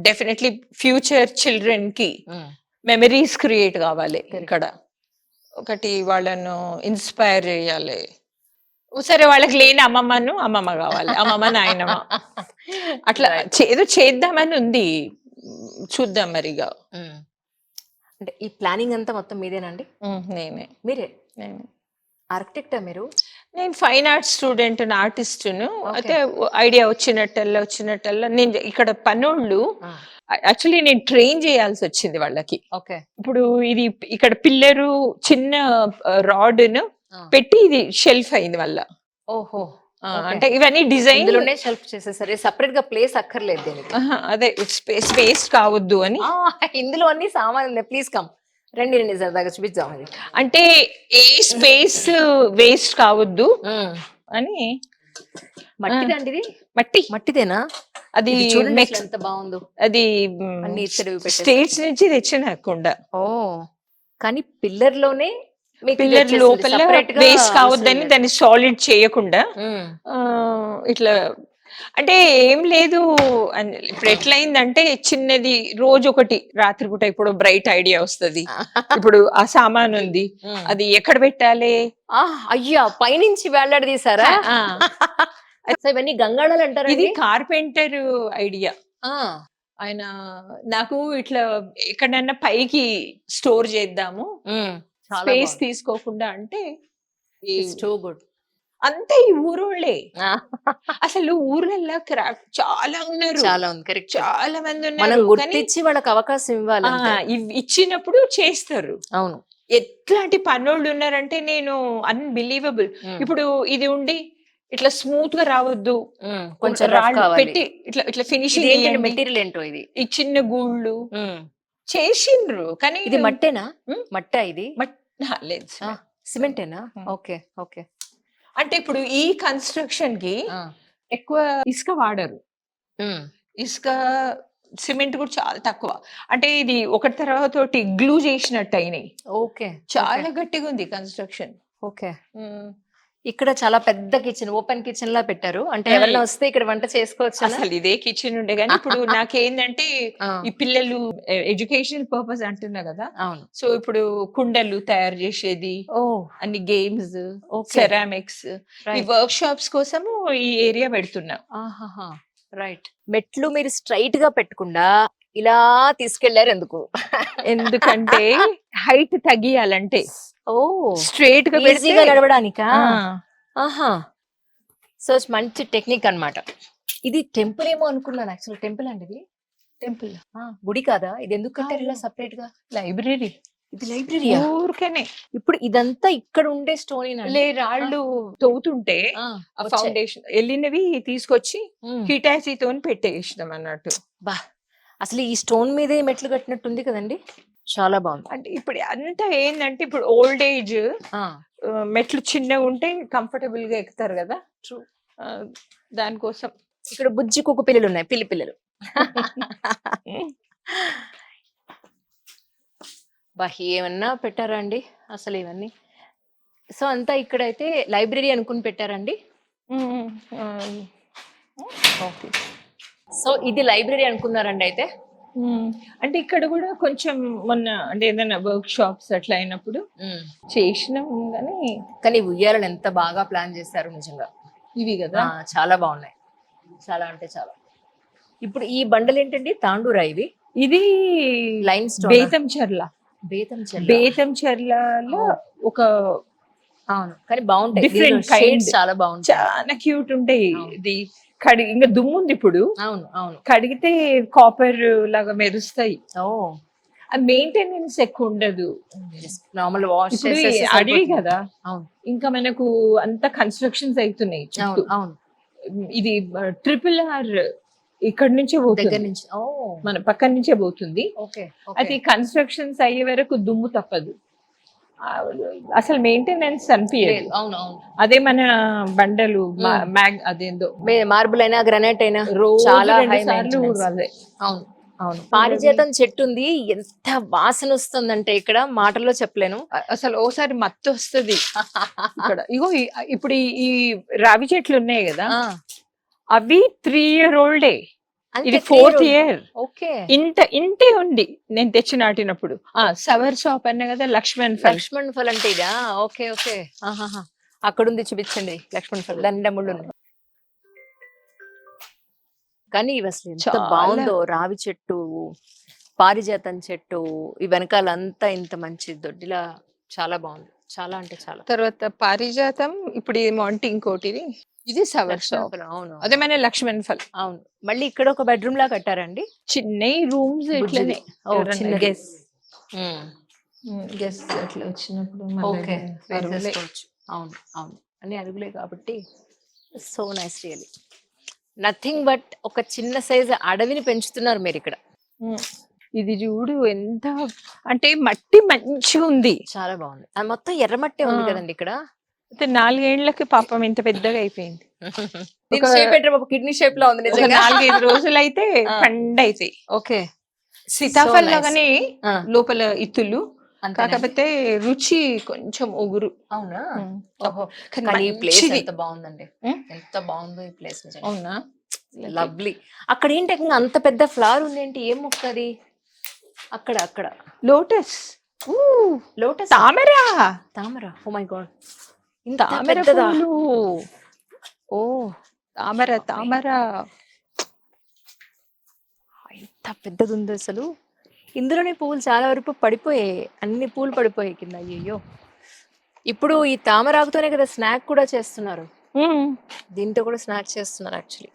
డెఫినెట్లీ ఫ్యూచర్ చిల్డ్రన్ కి మెమరీస్ క్రియేట్ కావాలి. ఇక్కడ ఒకటి వాళ్ళను ఇన్స్పైర్ చేయాలి. సరే వాళ్ళకి లేని అమ్మమ్మ కావాలి, అమ్మమ్మ నాయనమ్మ అట్లా ఏదో చేద్దామని ఉంది, చూద్దాం మరిగా. అంటే ఈ ప్లానింగ్ అంతా మొత్తం మీదేనండి? నేనే. మీరే? నేనే. ఆర్కిటెక్టా మీరు? నేను ఫైన్ ఆర్ట్స్ స్టూడెంట్, ఆర్టిస్ట్ను. అయితే ఐడియా వచ్చినట్టల్లా నేను ఇక్కడ పనోళ్ళు యాక్చువల్లీ నేను ట్రైన్ చేయాల్సి వచ్చింది వాళ్ళకి. ఓకే. ఇప్పుడు ఇది ఇక్కడ పిల్లరు చిన్న రాడ్ను పెట్టి ఇది షెల్ఫ్ అయింది వల్ల. ఓహో, అంటే ఇవన్నీ డిజైన్ ఇందులోనే షెల్ఫ్ చేసేసరి, సెపరేట్ గా ప్లేస్ అక్కర్లేదు దీనికి. అదే స్పేస్ కావద్దు అని. ఇందులో అన్ని సామాన్లు. ప్లీజ్ కమ్, రండి రండి సరదాగా చూపిద్దాం. అది అంటే ఏ స్పేస్ వేస్ట్ కావద్దు అని. మట్టిదండి ఇది? మట్టిదేనా? అది చూడండి ఎంత బాగుందో. అది అన్ని స్టేట్స్ నుంచి తెచ్చిన కుండ. ఓ, కానీ పిల్లర్ లోనే పిల్లర్ లోపల వేస్ట్ కావద్దని దాన్ని సాలిడ్ చేయకుండా ఇట్లా. అంటే ఏం లేదు, ఇప్పుడు ఎట్లయిందంటే చిన్నది రోజు ఒకటి రాత్రిపూట ఇప్పుడు బ్రైట్ ఐడియా వస్తుంది. ఇప్పుడు ఆ సామాన్ ఉంది, అది ఎక్కడ పెట్టాలి? అయ్యా, పైనుంచి వేలాడి తీసారా? ఇవన్నీ గంగాళాలు అంటారు. ఇది కార్పెంటర్ ఐడియా. ఆయన నాకు ఇట్లా ఎక్కడన్నా పైకి స్టోర్ చేద్దాము స్పేస్ తీసుకోకుండా అంటే గుడ్. అంతే ఈ ఊరోళ్ళే. అసలు ఊర్లలో క్రాఫ్ట్ చాలా ఉన్నారు, చాలా ఉంది. కరెక్ట్, చాలా మంది మనం ఉన్నారు. గుర్తించి వాళ్ళకి అవకాశం ఇవ్వాలి. ఇచ్చినప్పుడు చేస్తారు. అవును. ఎట్లాంటి పనోళ్ళు ఉన్నారంటే నేను అన్బిలీవబుల్. ఇప్పుడు ఇది ఉండి ఇట్లా స్మూత్ గా రావద్దు, కొంచెం పెట్టి ఇట్లా ఇట్లా ఫినిషింగ్. మెటీరియల్ ఏంటో ఇది? ఈ చిన్న గూళ్ళు చేసిండ్రు. కానీ ఇది మట్టేనా? మట్టా ఇది? లేదు, సిమెంటేనా? Okay okay. అంటే ఇప్పుడు ఈ కన్స్ట్రక్షన్ కి ఎక్కువ ఇసుక వాడరు. ఇసుక సిమెంట్ కూడా చాలా తక్కువ. అంటే ఇది ఒకటి తర్వాత ఒకటి గ్లూ చేసినట్టు అయినాయి. ఓకే. చాలా గట్టిగా ఉంది కన్స్ట్రక్షన్. ఓకే. ఇక్కడ చాలా పెద్ద కిచెన్, ఓపెన్ కిచెన్ లా పెట్టారు. అంటే ఆ, ఎవరైనా వస్తే ఇక్కడ వంట చేసుకోవచ్చు. అసలు ఇదే కిచెన్ ఉండే కానీ ఇప్పుడు నాకేందంటే ఈ పిల్లలు ఎడ్యుకేషనల్ పర్పస్ అంటున్నా కదా, అవును. సో ఇప్పుడు కుండలు తయారు చేసేది, ఓ అన్ని గేమ్స్, ఓకే. సెరామిక్స్, ఈ రైట్. వర్క్ షాప్స్ కోసము ఈ ఏరియా పెడుతున్నా. ఆహాహా. రైట్. మెట్లు మీరు స్ట్రైట్ గా పెట్టకుండా ఇలా తీసుకెళ్లారు ఎందుకు? ఎందుకంటే హైట్ తగ్గియాలంటే ఓ స్ట్రేట్ గా పెడితే ఈజీగా నడవడానికా? ఆ, ఆహా. సో మంచి టెక్నిక్ అన్నమాట. ఇది టెంపుల్ ఏమో అనుకున్నాను. యాక్చువల్ టెంపుల్ అండి ఇది. టెంపుల్ గుడి కాదా? ఇది ఎందుకు కట్టారు ఇలా సెపరేట్ గా? లైబ్రరీ ఇది లైబ్రరీయా? ఊరికనే. ఇప్పుడు ఇదంతా ఇక్కడ ఉండే స్టోరీ లే రాళ్ళు తవ్వుతుంటే ఆ ఫౌండేషన్ వెళ్ళినవి తీసుకొచ్చి హిటాచీతో పెట్టేసినాం అన్నట్టు. బా, అసలు ఈ స్టోన్ మీదే మెట్లు కట్టినట్టుంది కదండి. చాలా బాగుంది. అంటే ఇప్పుడు అంతా ఏంటంటే ఇప్పుడు ఓల్డ్ ఏజ్ ఆ, మెట్లు చిన్నగా ఉంటే కంఫర్టబుల్ గా ఎక్కుతారు కదా. True. దానికోసం ఇక్కడ బుజ్జి కుక్క పిల్లలు ఉన్నాయి, పిల్లి పిల్లలు. బా, ఏమన్నా పెట్టారా అండి అసలు ఇవన్నీ? సో అంతా ఇక్కడైతే లైబ్రరీ అనుకుని పెట్టారండి. ఓకే. సో ఇది లైబ్రరీ అనుకున్నారండి అయితే. అంటే ఇక్కడ కూడా కొంచెం మొన్న అంటే ఏదైనా వర్క్ షాప్స్ అట్లా అయినప్పుడు చేసినాం కానీ. కానీ ఉయ్యాలను ఎంత బాగా ప్లాన్ చేశారు నిజంగా. ఇవి కదా చాలా బాగున్నాయి, చాలా అంటే చాలా. ఇప్పుడు ఈ బండలు ఏంటండి? తాండూరా ఇవి? ఇది లైన్ స్టోన్. బేతంచెర్ల. బేతంచెర్లలో ఒక అవును, కానీ బాగుంటాయి. Different దీనిలో kind. shades చాలా బాగుంటాయి. చాలా క్యూట్ ఉంటాయి. అవును. ఇది కడిగి ఇంకా దుమ్ము ఉంది ఇప్పుడు, అవును అవును. కడిగితే కాపర్ లాగా మెరుస్తాయి. ఓ ఆ మెయింటెనెన్స్ ఎక్కువ ఉండదు. నార్మల్ వాష్ ఇప్పుడు ఈ అడవి కదా, అవును ఇంకా మనకు అంత కన్స్ట్రక్షన్స్ అవుతున్నాయి చుట్టూ. అవును అవును. ఇది RRR ఇక్కడ నుంచే దగ్గర పోతుంది, నుంచి. ఓ మన పక్కన నుంచే పోతుంది. ఓకే. అయితే కన్స్ట్రక్షన్స్ అయ్యే వరకు దుమ్ము తప్పదు. ఆ, అసలు మెయింటెనెన్స్ అనిపించదు. అవును అవును. అదే మన బండలు మ్యాగ్ అదేందో మార్బుల్ అయినా గ్రానైట్ అయినా రోజు చాలా 2 high సార్లు maintenance. ఊరాలి. అవును అవును. పారిజాతం చెట్టు ఉంది, ఎంత వాసన వస్తుందంటే ఇక్కడ మాటల్లో చెప్పలేను. అసలు ఓసారి మత్తు వస్తుంది ఇక్కడ. ఇగో ఇప్పుడు ఈ రావి చెట్లు ఉన్నాయి కదా, ఆ, అవి 3-year-old. అంతే, ఇది 3 4th year. ఓకే. ఇంతే ఉంది నేను తెచ్చి నాటినప్పుడు. సవర్ షాప్ అన్న కదా, లక్ష్మణ్ ఫల్. లక్ష్మణ్ ఫల్ అంటే ఇదా? Okay okay. ఆహాహా. అక్కడ ఉంది, చూపించండి లక్ష్మణ్ ఫల్. దాని ముళ్ళు ఉన్నాయి. కానీ ఇవి అసలు ఎంత చాలా. బాగుందో. రావి చెట్టు, పారిజాతం చెట్టు, ఈ వెనకాలంతా ఇంత మంచి దొడ్డిలా చాలా బాగుంది. చాలా అంటే చాలా. తర్వాత పారిజాతం, ఇప్పుడు ఏమో అంటే ఇంకోటిది, ఇది సవర్ లక్ష్మణ్ షాప్. ఫల్, అవును అదే మన లక్ష్మణ్ ఫల్. అవును. మళ్ళీ ఇక్కడ ఒక బెడ్రూమ్ లా కట్టారండి. చిన్న రూమ్స్ ఇట్లనే. ఓ, చిన్నది. గెస్ ఉమ్. గెస్ అట్లా వచ్చినప్పుడు ఓకే, మళ్ళీ అరుగులే. వేసేసుకోవచ్చు. అవును అవును, అన్ని అరుగులే కాబట్టి so nice really. Nothing but ఒక చిన్న సైజ్ అడవిని పెంచుతున్నారు మీరు ఇక్కడ. ఇది చూడు ఎంత అంటే మట్టి మంచిగా ఉంది. చాలా బాగుంది. అది మొత్తం ఎర్రమట్టే ఉంది కదండి ఇక్కడ. అయితే 4 ఏళ్లకి పాపం ఇంత పెద్దగా అయిపోయింది. కిడ్నీ షేప్ లో ఉంది ఒక నిజంగా. 4-5 రోజులు అయితే పండు అయితే. ఓకే. Sitaphal So nice. లాగానే ఆ, లోపల ఇత్తులు, అంతేనా? కాకపోతే రుచి కొంచెం ఒగురు. అవునా? ఓహో. కానీ ఈ ప్లేస్ మంచిది. ఎంత బాగుందండి, ఉమ్. ఎంత బాగుందో ఈ ప్లేస్ నిజంగా. అవునా? లవ్లీ. అక్కడ ఏంటి అంత పెద్ద ఫ్లవర్ ఉంది ఏంటి? ఏం మొక్క అది? అక్కడ అక్కడ లోటస్. లోటస్, తామర. తామర. ఓ మై గాడ్, ఇంత తామర పెద్దదా? పూలు. ఓ, తామర. ఎంత పెద్దది ఉంది అసలు. ఇందులోనే పువ్వులు చాలా వరకు పడిపోయాయి, అన్ని పూలు పడిపోయాయి కింద. అయ్యో. ఇప్పుడు ఈ తామరాకుతోనే కదా స్నాక్ కూడా చేస్తున్నారు. దీంతో కూడా స్నాక్ చేస్తున్నారు యాక్చువల్లీ.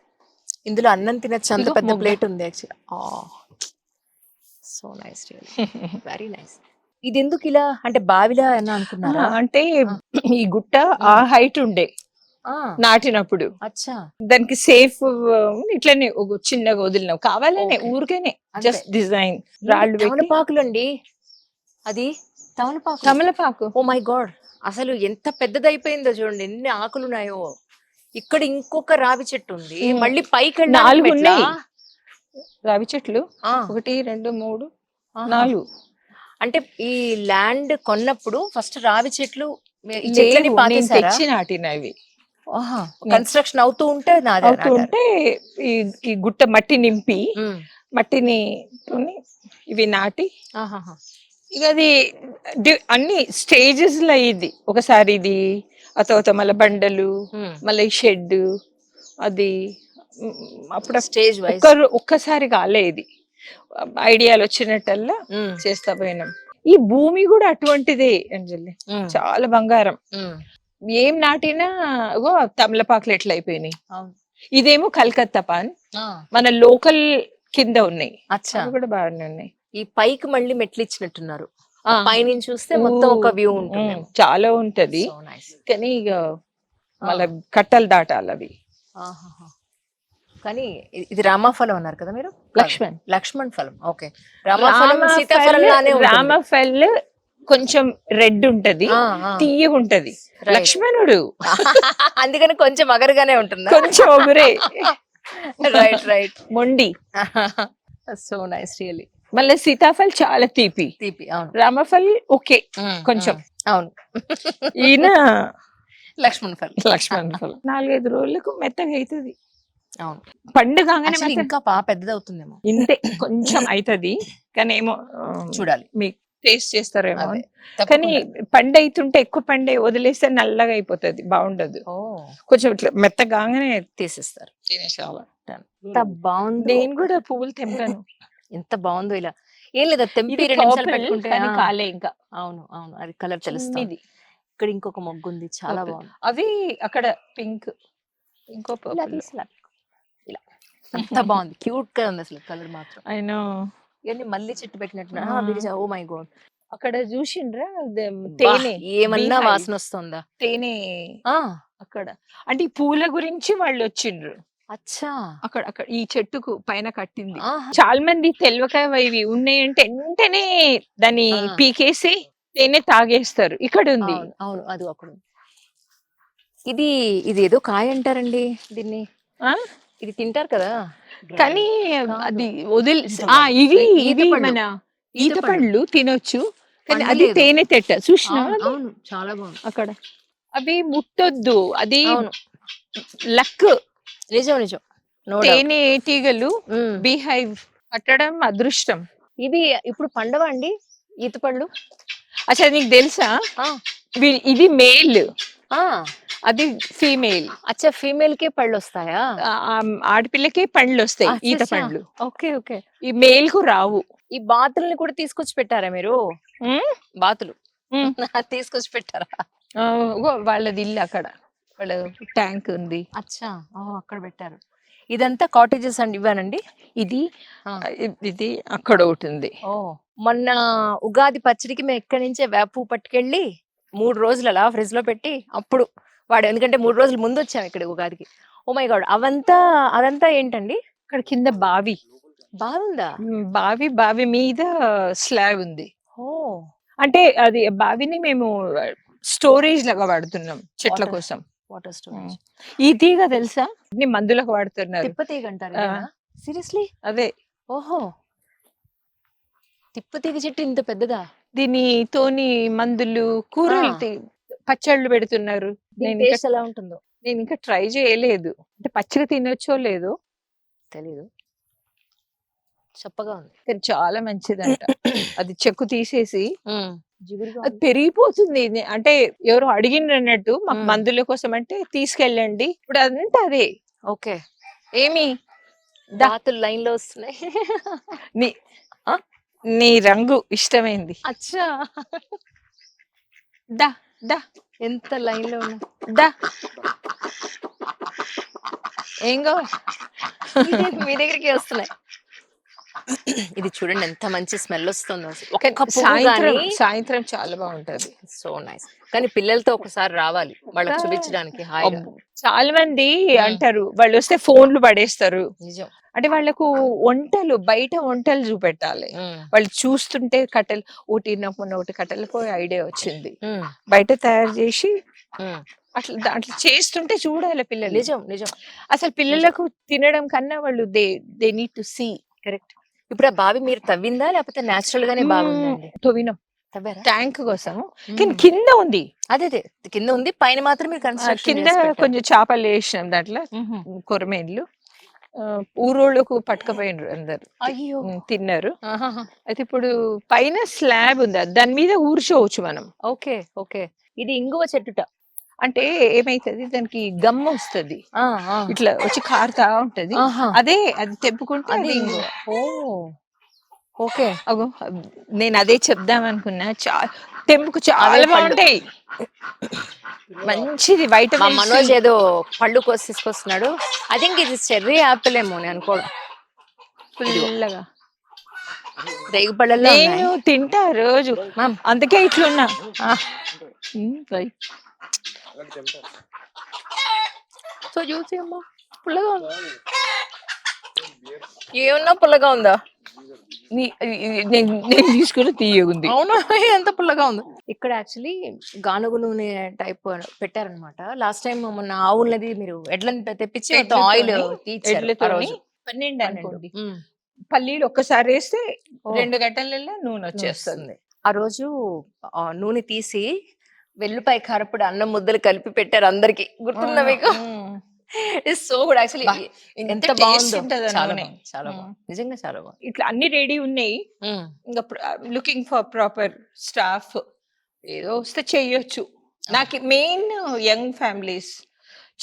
ఇందులో అన్నం తినచ్చు, అంత ఇదిగో పెద్ద మొగ్గ. ప్లేట్ ఉంది actually. So nice, very nice. ఇది ఎందుకు ఇలా అంటే బావిలా అన్నా అనుకున్నారా? అంటే ఆ. ఈ గుట్ట ఆ హైట్ ఉండే ఆ, నాటినప్పుడు, అచ్చా. దానికి సేఫ్ ఇట్లనే ఒక చిన్నగా వదిలినాం కావాలనే, Okay. ఊరికేనే అంతే. Just design. రాళ్ళు పెట్టి తమలపాకులు అండి, అది తమలపాకు. తమలపాకు. ఓ మై గాడ్, అసలు ఎంత పెద్దదైపోయిందో చూడండి, ఎన్ని ఆకులు ఉన్నాయో. ఇక్కడ ఇంకొక రావి చెట్టు ఉంది, Hmm. మళ్ళీ పైకి 4 ఉన్నాయి. రావి చెట్లు ఆ, 1 2 3 ఆహా. 4 అంటే ఈ ల్యాండ్ కొన్నప్పుడు ఫస్ట్ రావి చెట్లు ఈ చెట్లని లేవు, నేను పాతేశారా? తెచ్చి నాటినవి. ఆహా, నేను కన్స్ట్రక్షన్ అవుతూ ఉంటే అవుతూ నాటారు. ఉంటే ఈ ఈ గుట్ట మట్టి నింపి ఉమ్, మట్టిని తోని ఇవి నాటి ఆహాహా. ఇక అది అన్ని స్టేజెస్ లో అయ్యింది. ఒకసారి ఇది, ఆ తర్వాత మళ్ళీ బండలు, ఉమ్, మళ్ళీ షెడ్, అది ఉమ్, అప్పుడు స్టేజ్ వైజ్. ఒక్కసారి కాలే ఇది. ఐడియాలు వచ్చినట్టల్లా ఉమ్, చేస్తా పోయినాం. ఈ భూమి కూడా అటువంటిదే అంజలి, ఉమ్, చాలా బంగారం. ఉమ్, ఏం నాటినా ఇగో తమలపాకులు ఎట్లా అయిపోయినాయి. అవును. ఇదేమో కలకత్తా పాన్, ఆ, మన లోకల్ కింద ఉన్నాయి, అచ్చా. అవి కూడా బాగానే ఉన్నాయి. ఈ పైకి మళ్ళీ మెట్లు ఇచ్చినట్టున్నారు. ఆ, పైనుంచి చూస్తే మొత్తం ఒక వ్యూ ఉంటుంది. చాలా ఉంటది. So nice. కానీ ఇక మళ్ళీ కట్టలు దాటాలి అవి. కానీ ఇది రామఫలం అన్నారు కదా మీరు? లక్ష్మణ్ లక్ష్మణ్ ఫలం. ఓకే. రామఫలం సీతాఫలం లానే ఉంటుంది. రామఫల్ కొంచెం రెడ్ ఉంటది, ఆ, ఆ. తీయగా ఉంటది. Right. లక్ష్మణుడు అందుకని కొంచెం అగరుగానే ఉంటుందా? కొంచెం ఒగురే, రైట్ రైట్. మొండి. So nice really. మళ్ళీ సీతాఫల్ చాలా తీపి, తీపి. అవును. రామఫల్ ఓకే కొంచెం. అవును. ఈయన లక్ష్మణ్ ఫలం. లక్ష్మణ్ ఫలం 4-5 రోజులకు మెత్తగా అవుతుంది. అవును. పండుగ Actually ఇంకా పెద్దదవుతుందేమో. ఇంతే కొంచెం అవుతుంది, కానీ ఏమో చూడాలి. మీకు టేస్ట్ చేస్తారేమో. అదే, కానీ తప్పకుండా. పండు అవుతుంటే ఎక్కువ పండే వదిలేస్తే నల్లగా అయిపోతుంది, బాగుండదు. ఓ, కొంచెం ఇట్లా మెత్తగానే తీసేస్తారు. తినేసావా. ఎంత బాగుందో. నేను కూడా పువ్వులు తెంపాను. ఎంత బాగుందో ఇలా. ఏం లేదా తెంపి ఇది 2 నిమిషాలు purple, పెట్టుకుంటే. కానీ కాలే ఇంకా. అవును అవును, అది కలర్ తెలుస్తుంది. చిన్నది. ఇక్కడ ఇంకొక మొగ్గు ఉంది, చాలా Purple. బాగుంది. అవి అక్కడ పింక్, ఇంకో ఇలా purple. తీసి ఇలా అంత బాగుంది, క్యూట్ గా ఉంది అసలు కలర్ మాత్రం. I know. ఇవన్నీ మళ్ళీ చెట్టు పెట్టినట్టు. ఆ. Oh my God. అక్కడ చూసిండ్రా తేనె, ఏమన్నా beehive. వాసన వస్తుందా? తేనె ఆ, అక్కడ. అంటే ఈ పూల గురించి వాళ్ళు వచ్చిండ్రు. అచ్చా. అక్కడ అక్కడ ఈ చెట్టుకు పైన కట్టింది. ఆహా. చాలా మంది తెలియక ఇవి ఉన్నాయంటే వెంటనే దాన్ని ఆ. పీకేసి తేనె తాగేస్తారు. ఇక్కడ ఉంది. అవును అవును, అది అక్కడ ఉంది. ఇది ఇది ఏదో కాయ అంటారండి దీన్ని. ఆ? ఇది తింటారు కదా. కానీ కాదు. అది వదిలి ఇవి ఈత ఇవి పళ్ళు. మన ఈత ఈత పళ్ళు తినొచ్చు, కానీ పండు అది లేదు. తేనె తెట్ట చూసిన అవును అవును, చాలా బాగుంది. అక్కడ. అవి ముట్టొద్దు, అది అవును, లక్. నిజం నిజం. No doubt. తేనె తీగలు ఉమ్. బీహైవ్ పట్టడం అదృష్టం. ఇది ఇప్పుడు పండవా అండి ఈత పళ్ళు? అసలు నీకు తెలుసా, ఆ, ఇది మేల్, ఆ, అది ఫీమేల్. అచ్చా, ఫీమేల్ కే పళ్ళు వస్తాయా? ఆడపిల్లకే పండ్లు వస్తాయి, ఈత అచ్చచ్చా. పండ్లు. Okay okay. ఈ మేల్ కు రావు. ఈ బాతుల్ని కూడా తీసుకొచ్చి పెట్టారా మీరు? ఉమ్, బాతులు ఉమ్. తీసుకొచ్చి పెట్టారా? వాళ్ళది ఇల్లు అక్కడ, వాళ్ళ ట్యాంక్ ఉంది. అచ్చా, అక్కడ పెట్టారు. ఇదంతా కాటేజెస్ అండి, ఇవ్వానండి. ఇది ఆ. ఇది అక్కడ ఒకటి ఉంది. ఓ, మొన్న ఉగాది పచ్చడికి మేము ఎక్కడి నుంచే వేపు పట్టుకెళ్ళి 3 రోజులు అలా ఫ్రిడ్జ్ లో పెట్టి అప్పుడు వాడు, ఎందుకంటే 3 రోజుల ముందు వచ్చాము ఇక్కడ ఉగాదికి. ఓ మై గాడ్, అదంతా ఏంటండి? అక్కడ కింద బావి. బాగుందా? బావి మీద స్లాబ్ ఉంది. ఓ, అంటే అది బావిని మేము స్టోరేజ్ లాగా వాడుతున్నాం చెట్ల Water. కోసం. Water storage. ఈ తీగ తెలుసా, అన్ని మందులకు వాడుతున్నారు. తిప్పతీగ అంటారు. ఆ. సీరియస్లీ? అదే ఓహో, తిప్పతీగ చెట్టు ఇంత పెద్దదా? దీనితోని మందులు, కూరలు, పచ్చళ్ళు పెడుతున్నారు. దీని టేస్ట్ ఎలా ఉంటుందో నేను ఇంకా ట్రై చేయలేదు, అంటే పచ్చిగా తినొచ్చో లేదో తెలీదు, చప్పగా ఉంది. కానీ చాలా మంచిదంట. అది చెక్కు తీసేసి జిగురుగా అది పెరిగిపోతుంది. అంటే ఎవరో అడిగిండ్రు అన్నట్టు, మాకు మ్మ్. మందుల కోసం అంటే తీసుకెళ్ళండి. ఇప్పుడు అదంతా అదే. ఓకే. ఏమి బాతులు లైన్ లో వస్తున్నాయి. నీ ఆ? నీ రంగు ఇష్టమైంది. అచ్చా, దా దా ఎంత లైన్ లో ఉన్నా. దా ఏంగో మీ దగ్గరికి వస్తున్నాయి. ఇది చూడండి ఎంత మంచి స్మెల్ వస్తుందో అసలు. కానీ ఒక్క పువ్వు సాయంత్రం గానీ సాయంత్రం చాలా బాగుంటది. So nice. కానీ పిల్లలతో ఒకసారి రావాలి వాళ్ళకి చూపించడానికి హాయిగా. అబ్బో, చాలా మంది మ్మ్. అంటారు వాళ్ళు వస్తే ఫోన్లు పడేస్తారు. నిజం. అంటే వాళ్ళకు బయట వంటలు చూపెట్టాలి. వాళ్ళు చూస్తుంటే కట్టెలు మొన్న ఒకటి కట్టెలకు ఐడియా వచ్చింది. బయట తయారు చేసి అట్లా చేస్తుంటే చూడాలి పిల్లలు. నిజం నిజం. అసలు పిల్లలకు తినడం కన్నా వాళ్ళు they need to see. Correct. ఇప్పుడు ఆ బావి మీరు తవ్విందా? లేకపోతే నేచురల్ గానే బావి ఉందండి? తవ్వినాం తవ్వారా? ట్యాంక్ కోసము, కానీ కింద ఉంది. అదే అదే కింద ఉంది, పైన మాత్రం మీరు కన్స్ట్రక్షన్ కింద చేసి పెట్టారు. కొంచెం చేపలు వేసినాం దాంట్లో, కొరమేన్లు. ఊరోళ్ళకు పట్టుకపోయినరు అందరు, అయ్యో! తిన్నారు. ఆహాహా! అయితే ఇప్పుడు పైన స్లాబ్ ఉంది, దాని మీద ఊర్చోవచ్చు మనం. ఓకే. ఓకే. ఇది ఇంగువ చెట్టుట. అంటే ఏమైతది, దానికి గమ్ వస్తది, ఆ! ఆ! ఇట్లా వచ్చి కారుతా ఉంటది. ఆహా! అది తెంపుకుంటే అది అది ఇంగువ. ఓహ్! ఓకే. అగో నేను అదే చెప్దాం అనుకున్నా. తెంపుకు చాలా అవే పళ్ళు. బాగుంటాయి, మంచిది మా వైటమిన్ మనోజ్ ఏదో పళ్ళు కోసి తీసుకొస్తున్నాడు. ఐ థింక్ ఇది చెర్రీ యాపిల్ ఏమో నేను అనుకోవడం. ఫుల్గా. రేగు పళ్ళల్లో ఉన్నాయి. నేను తింటా రోజు, మామ్. అందుకే ఇట్లున్నా. ఆ, రైట్. సో జ్యూసీ అమ్మా. పుల్లగా ఉంది. ఏమన్నా పుల్లగా ఉందా? నేను తీసుకున్న తీయగుంది. అవునా? ఎంత పుల్లగా ఉంది. ఇక్కడ యాక్చువల్లీ గానుగు నూనె టైప్ పెట్టారనమాట. లాస్ట్ టైం మొన్న ఆవులది మీరు ఎడ్లని తెప్పించి ఆయిల్ తీర్చారు ఆ ఎడ్లతోని రోజు. 12 అనుకోండి. ఉమ్. పల్లీలు ఒక్కసారి వేస్తే ఓ. 2 గంటలలో నూనె వచ్చేస్తుంది. వస్తుంది. ఆ రోజు నూనె తీసి వెల్లుపాయ కారప్పుడు అన్నం ముద్దలు కలిపి పెట్టారు అందరికి. గుర్తుందా మీకు? It's so good actually. బా, ఎంత taste బాగుందో. ఉంటది ఆ చాలా నూనె. బాగుంది. చాలా బాగుంది. నిజంగా చాలా బాగుంది. ఇట్లా అన్ని రెడీ ఉన్నాయి. ఇంకా లుకింగ్ ఫర్ ప్రాపర్ స్టాఫ్. ఏదో వస్తే చెయ్యొచ్చు. నాకు మెయిన్ యంగ్ ఫ్యామిలీస్,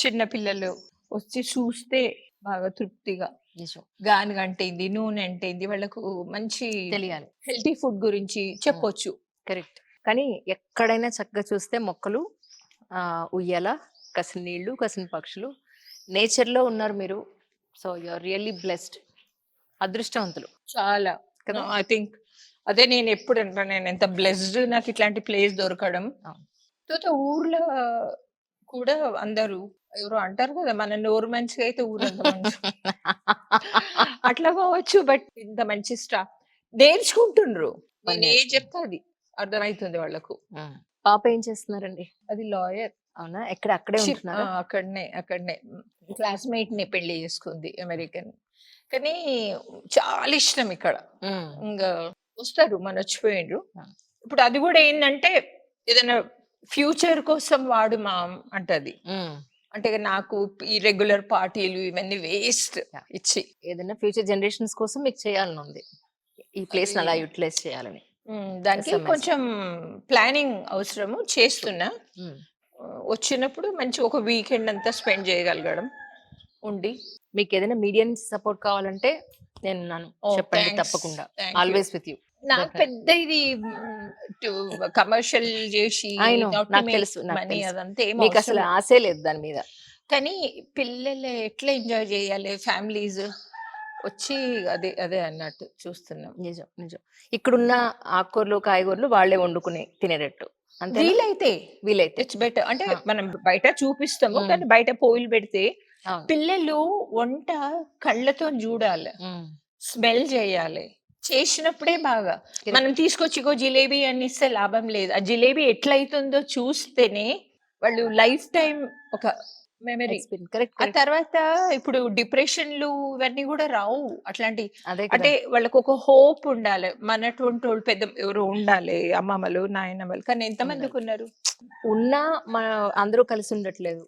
చిన్న పిల్లలు వచ్చి చూస్తే బాగా తృప్తిగా, నిజం. గానుగ అంటే ఏంది, నూనె అంటే ఏంది, వాళ్ళకు మంచి తెలియాలి. హెల్తీ ఫుడ్ గురించి చెప్పొచ్చు. కరెక్ట్. కానీ ఎక్కడైనా చక్కగా చూస్తే మొక్కలు, ఉయ్యాల, కసిన నీళ్లు, కసిన పక్షులు, నేచర్లో ఉన్నారు మీరు. So you are really blessed. అదృష్టవంతులు చాలా కదా. ఐ థింక్ అదే నేను ఎప్పుడు అంటాను, నేను ఎంత బ్లెస్డ్ నాకు ఇట్లాంటి ప్లేస్ దొరకడం. అవును. తర్వాత ఊర్లో కూడా అందరూ ఎవరో అంటారు కదా, మన నోరు మంచిగా అయితే ఊరంతా మంచి. అట్లా కావచ్చు, బట్ ఇంత మంచి స్టాఫ్ నేర్చుకుంటుండ్రు. నేను ఏ చెప్తా అది అర్థమవుతుంది వాళ్ళకు. పాప ఏం చేస్తున్నారండి? అది లాయర్. అవునా? ఎక్కడ అక్కడే ఉంటున్నారా? అక్కడనే క్లాస్మేట్ ని పెళ్లి చేసుకుంది, అమెరికన్. కానీ చాలా ఇష్టం ఇక్కడ. ఇంకా వస్తారు, మన వచ్చిపోయిండ్రు. ఇప్పుడు అది కూడా ఏంటంటే, ఏదైనా ఫ్యూచర్ కోసం వాడు మా అంటది. అంటే నాకు ఈ రెగ్యులర్ పార్టీలు ఇవన్నీ వేస్ట్ ఇచ్చి, ఏదైనా ఫ్యూచర్ జనరేషన్స్ కోసం మీకు చేయాలని ఉంది, ఈ ప్లేస్ అలా యూటిలైజ్ చేయాలని. దానికి కొంచెం ప్లానింగ్ అవసరము, చేస్తున్నా. వచ్చినప్పుడు మంచి ఒక వీకెండ్ అంతా స్పెండ్ చేయగలగడం ఉండి. మీకు ఏదైనా మీడియం సపోర్ట్ కావాలంటే నేను నన్ను చెప్పండి, తప్పకుండా. Always with you. నాకు పెద్ద ఇది కమర్షియల్ చేసి నాకు తెలుసు, మనీ అదంతా ఏం మీకు అసలు ఆశే లేదు దాని మీద. కానీ పిల్లలు ఎట్లా ఎంజాయ్ చేయాలి, ఫ్యామిలీస్ వచ్చి అదే అదే అన్నట్టు చూస్తున్నాం. నిజం నిజం. ఇక్కడున్న ఆకుకూరలు, కాయగూరలు వాళ్ళే వండుకుని తినేటట్టు. అంతే. వీలైతే ఇట్స్ బెటర్. అంటే మనం బయట చూపిస్తాము, కానీ బయట పోయిలు పెడితే పిల్లలు వంట కళ్ళతో చూడాలి, స్మెల్ చేయాలి. చేసినప్పుడే బాగా. మనం తీసుకొచ్చి జిలేబీ అని ఇస్తే లాభం లేదు. ఆ జిలేబీ ఎట్లయితుందో చూస్తేనే వాళ్ళు లైఫ్ టైం ఒక మెమరీ. ఆ తర్వాత ఇప్పుడు డిప్రెషన్లు ఇవన్నీ కూడా రావు అట్లాంటి. అంటే వాళ్ళకు ఒక హోప్ ఉండాలి. మనటువంటి వాళ్ళు పెద్ద ఎవరు ఉండాలి, అమ్మమ్మలు, నాయనమ్మలు. కానీ ఎంతమందికి ఉన్నారు? ఉన్నా మన అందరూ కలిసి ఉండట్లేదు.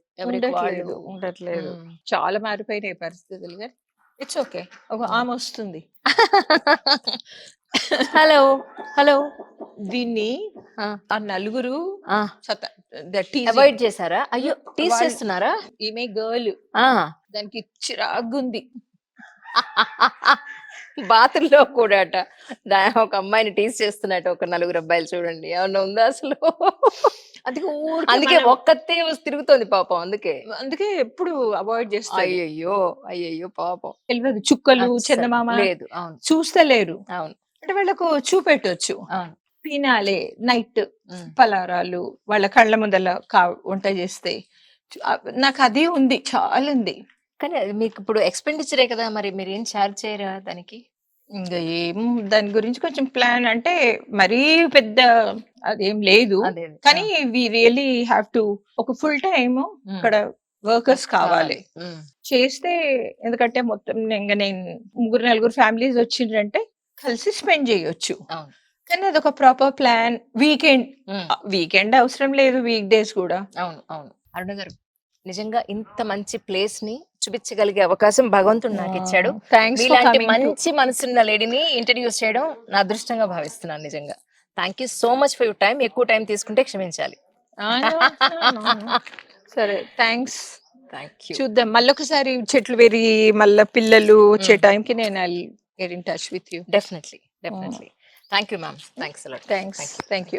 ఉండట్లేదు. చాలా మారిపోయినాయి పరిస్థితులు. కానీ ఇట్స్ ఓకే. ఒక ఆమె వస్తుంది. Hello hello. దీన్ని ఆ నలుగురు అవాయిడ్ చేశారా? అయ్యో, టీస్ చేస్తున్నారా? ఈమె గర్ల్, దానికి చిరాగుంది. బాత్రూంలో కూడా ఒక అమ్మాయిని టీస్ చేస్తున్నట్టు ఒక నలుగురు అబ్బాయిలు. చూడండి, ఏమన్నా ఉందా అసలు? అందుకే ఒక్కతే తిరుగుతోంది పాపం. అందుకే ఎప్పుడు అవాయిడ్ చేస్తారు. అయ్యయ్యో అయ్యయ్యో పాపం. తెలియదు, చుక్కలు, చందమామ లేదు. అవును, చూస్తలేరు. అవును. అంటే వాళ్ళకు చూపెట్టొచ్చు. అవును. తినాలే నైట్ పలారాలు, వాళ్ళ కళ్ళ ముందల వంట చేస్తే. నాకు అదే ఉంది, చాలా ఉంది. కానీ మీకు ఇప్పుడు ఎక్స్‌పెండిచరే కదా, మరి మీరు ఏం చార్జ్ చేయరా దానికి? ఇంకా ఏం దాని గురించి కొంచెం ప్లాన్ అంటే మరీ పెద్ద అదేం లేదు. కానీ వి రియలీ హ్యావ్ టు ఒక ఫుల్ టైమ్ ఇక్కడ వర్కర్స్ కావాలి. చేస్తే, ఎందుకంటే మొత్తం ఇంకా నేను 3-4 ఫ్యామిలీస్ వచ్చిండ్రంటే కలిసి స్పెండ్ చేయొచ్చు. అవును. కానీ అదొక ప్రాపర్ ప్లాన్. వీకెండ్ ఉమ్, వీకెండ్ అవసరం లేదు, వీక్ డేస్ కూడా. అవును అవును. అరుణ గారు, నిజంగా ఇంత మంచి ప్లేస్ ని చూపించగలిగే అవకాశం భగవంతుడు నాకు ఇచ్చాడు. థ్యాంక్స్ ఫర్ మీలాంటి కమింగ్ టు. మంచి మనసున్న లేడీని ఇంట్రడ్యూస్ చేయడం నా అదృష్టంగా భావిస్తున్నాను నిజంగా. Thank you so much for your time. ఎక్కువ టైం తీసుకుంటే క్షమించాలి. సరే, థ్యాంక్స్. Thank you. చూద్దాం మళ్ళొకసారి చెట్లు పెరిగి మళ్ళీ పిల్లలు వచ్చే టైంకి నేను I get in touch with you. Definitely definitely. Thank you ma'am. Thanks a lot. Thanks. Thank you.